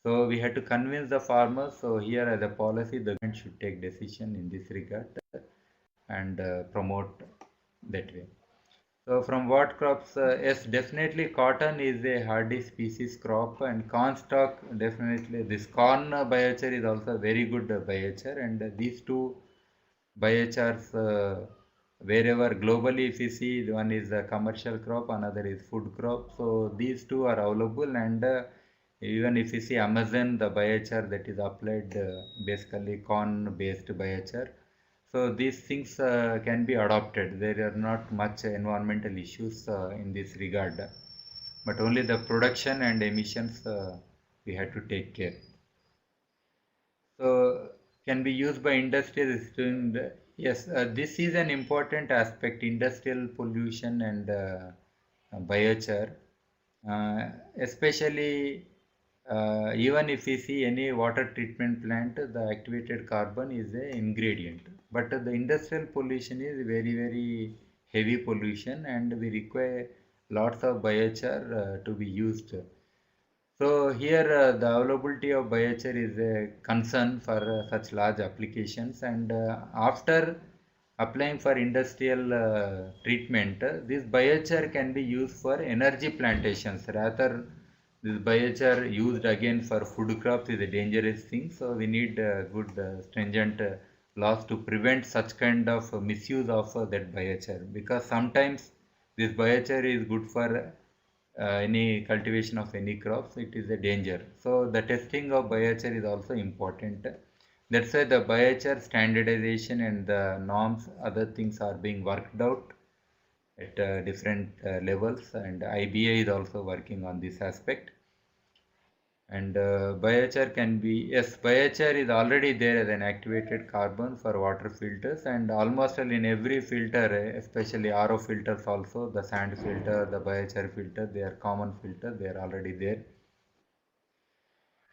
Speaker 2: So we had to convince the farmers. So here as a policy, the government should take decision in this regard and promote that way. So from what crops? Yes, definitely cotton is a hardy species crop, and corn stalk definitely. This corn biochar is also a very good biochar, and these two biochars wherever globally if you see, one is a commercial crop, another is food crop. So these two are available, and even if you see Amazon, the biochar that is applied basically corn based biochar. So these things can be adopted. There are not much environmental issues in this regard, but only the production and emissions we had to take care. So can be used by industries doing the, yes, this is an important aspect, industrial pollution and biochar, especially even if we see any water treatment plant, the activated carbon is a ingredient, but the industrial pollution is very very heavy pollution, and we require lots of biochar to be used. So here the availability of biochar is a concern for such large applications, and after applying for industrial treatment, this biochar can be used for energy plantations. Rather, this biochar used again for food crops is a dangerous thing. So we need good stringent laws to prevent such kind of misuse of that biochar, because sometimes this biochar is good for any cultivation of any crops, it is a danger. So the testing of biochar is also important. That's why the biochar standardization and the norms, other things are being worked out at different levels, and IBA is also working on this aspect. And biochar can be, yes, biochar is already there as an activated carbon for water filters, and almost in every filter, especially RO filters also, the sand filter, the biochar filter, they are common filter, they are already there.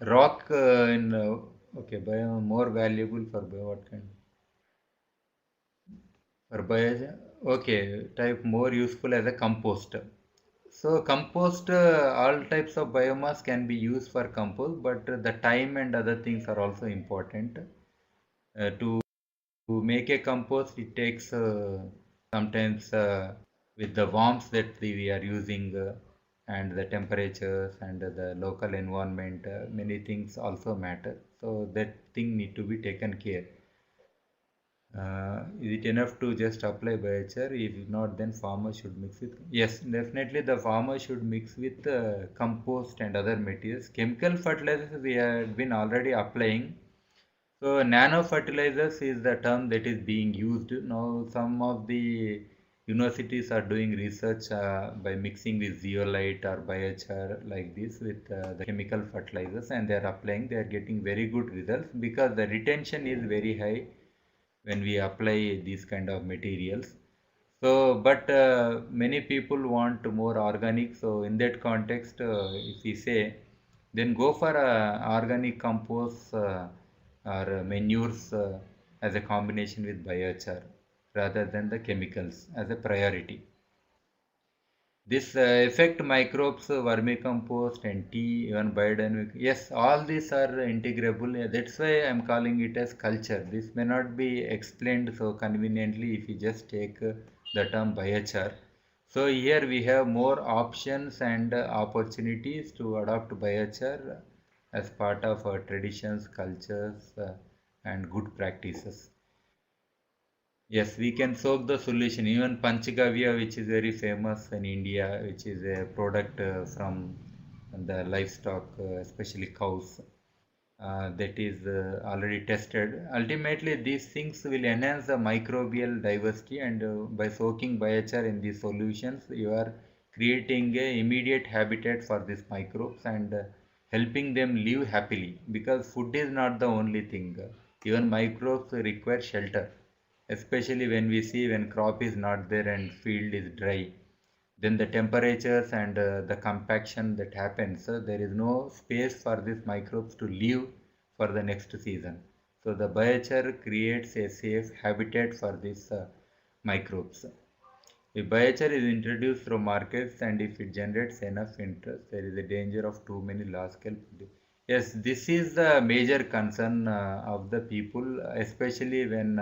Speaker 2: Rock okay, more valuable for what kind? For biochar, okay, type more useful as a compost. So compost, all types of biomass can be used for compost, but the time and other things are also important. To make a compost, it takes sometimes with the warmth that we are using and the temperatures and the local environment, many things also matter. So that thing need to be taken care. Is it enough to just apply biochar? If not, then farmer should mix with. Yes, definitely the farmer should mix with compost and other materials. Chemical fertilizers we have been already applying. So nano fertilizers is the term that is being used now. Some of the universities are doing research by mixing with zeolite or biochar like this with the chemical fertilizers, and they are applying. They are getting very good results because the retention is very high when we apply these kind of materials. So, but many people want more organic. So, in that context, if we say, then go for organic compost or manures as a combination with biochar rather than the chemicals as a priority. This affect microbes, vermicompost and tea, even biodynamic. Yes, all these are integrable. That's why I'm calling it as culture. This may not be explained so conveniently if you just take the term biochar. So here we have more options and opportunities to adopt biochar as part of our traditions, cultures, and good practices. Yes, we can soak the solution. Even Panchagavya, which is very famous in India, which is a product from the livestock, especially cows, that is already tested. Ultimately, these things will enhance the microbial diversity, and by soaking biochar in these solutions, you are creating a immediate habitat for these microbes and helping them live happily. Because food is not the only thing. Even microbes require shelter, especially when we see when crop is not there and field is dry, then the temperatures and the compaction that happens, there is no space for these microbes to live for the next season. So the biochar creates a safe habitat for these microbes. If biochar is introduced through markets and if it generates enough interest, there is a danger of too many large scale. Yes, this is the major concern of the people, especially when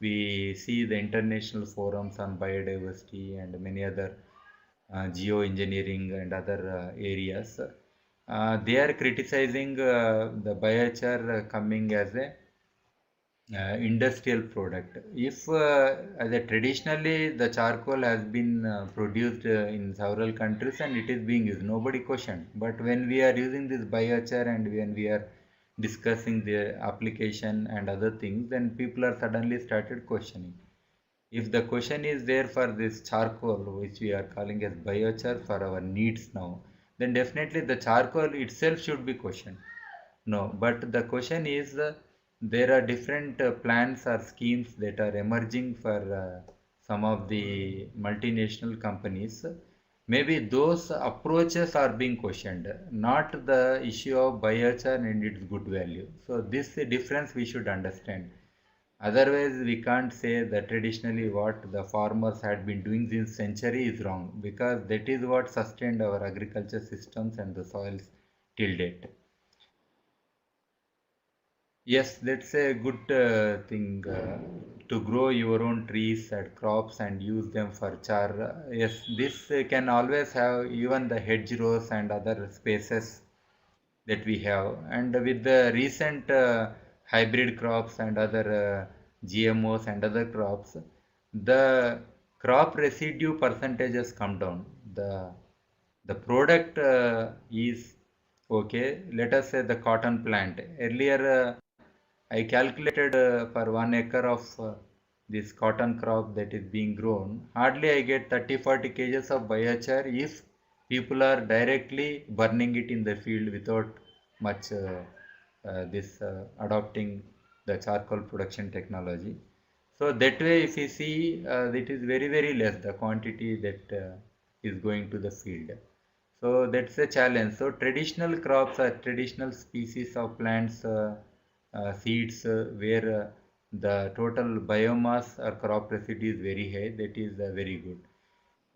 Speaker 2: we see the international forums on biodiversity and many other geoengineering and other areas. They are criticizing the biochar coming as a industrial product. If as a traditionally the charcoal has been produced in several countries and it is being used, nobody questioned. But when we are using this biochar and when we are discussing the application and other things, then people are suddenly started questioning. If the question is there for this charcoal, which we are calling as biochar for our needs now, then definitely the charcoal itself should be questioned. No, but the question is there are different plans or schemes that are emerging for some of the multinational companies. Maybe those approaches are being questioned, not the issue of biochar and its good value. So this difference we should understand. Otherwise, we can't say that traditionally what the farmers had been doing since century is wrong because that is what sustained our agriculture systems and the soils till date. Yes, that's a good thing to grow your own trees and crops and use them for char. Yes, this can always have even the hedgerows and other spaces that we have. And with the recent hybrid crops and other GMOs and other crops, the crop residue percentages come down. The The product is okay. Let us say the cotton plant. Earlier, I calculated for 1 acre of this cotton crop that is being grown. Hardly I get 30-40 kgs of biochar if people are directly burning it in the field without much this adopting the charcoal production technology. So that way, if you see, it is very very less the quantity that is going to the field. So that's a challenge. So traditional crops are traditional species of plants, seeds, where the total biomass or crop residue is very high. That is very good.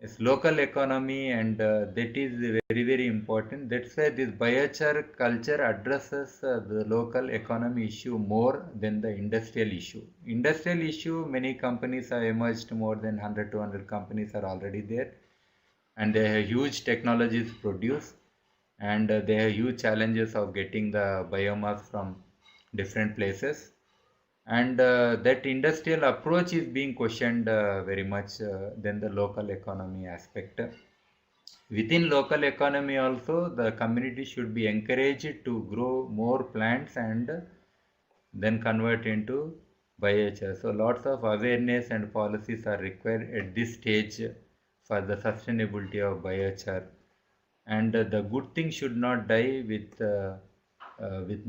Speaker 2: It's local economy, and that is very very important. That's why this biochar culture addresses the local economy issue more than the industrial issue. Industrial issue, many companies have emerged, more than 100 to 200 companies are already there, and they have huge technologies produced, and they have huge challenges of getting the biomass from different places, and that industrial approach is being questioned very much than the local economy aspect. Within local economy also, the community should be encouraged to grow more plants and then convert into biochar. So lots of awareness and policies are required at this stage for the sustainability of biochar. And the good thing should not die with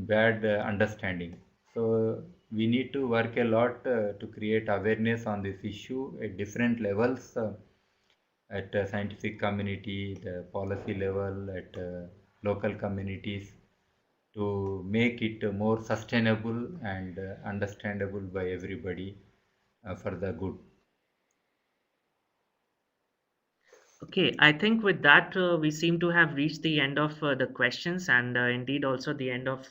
Speaker 2: bad understanding. So we need to work a lot to create awareness on this issue at different levels, at scientific community, the policy level, at local communities, to make it more sustainable and understandable by everybody for the good.
Speaker 1: Okay, I think with that, we seem to have reached the end of the questions and indeed also the end of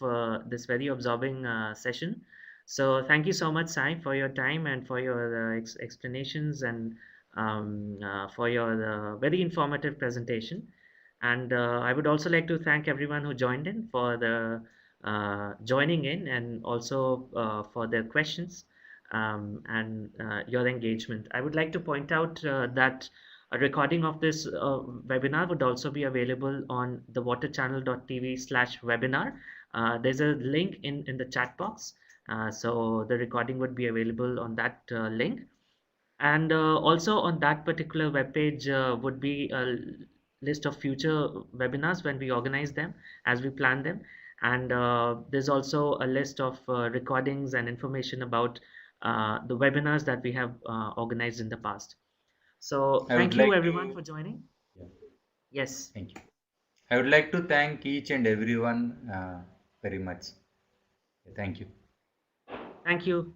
Speaker 1: this very absorbing session. So, thank you so much, Sai, for your time and for your explanations and for your very informative presentation. And I would also like to thank everyone who joined in for the joining in and also for their questions and your engagement. I would like to point out that a recording of this webinar would also be available on the waterchannel.tv/webinar. There's a link in the chat box. So the recording would be available on that link. And also on that particular webpage would be a list of future webinars when we organize them, as we plan them. And there's also a list of recordings and information about the webinars that we have organized in the past. So
Speaker 2: I would
Speaker 1: thank you
Speaker 2: like
Speaker 1: everyone
Speaker 2: to,
Speaker 1: for joining.
Speaker 2: yeah,
Speaker 1: Yes,
Speaker 2: thank you. I would like to thank each and everyone very much. Thank you.
Speaker 1: thank you.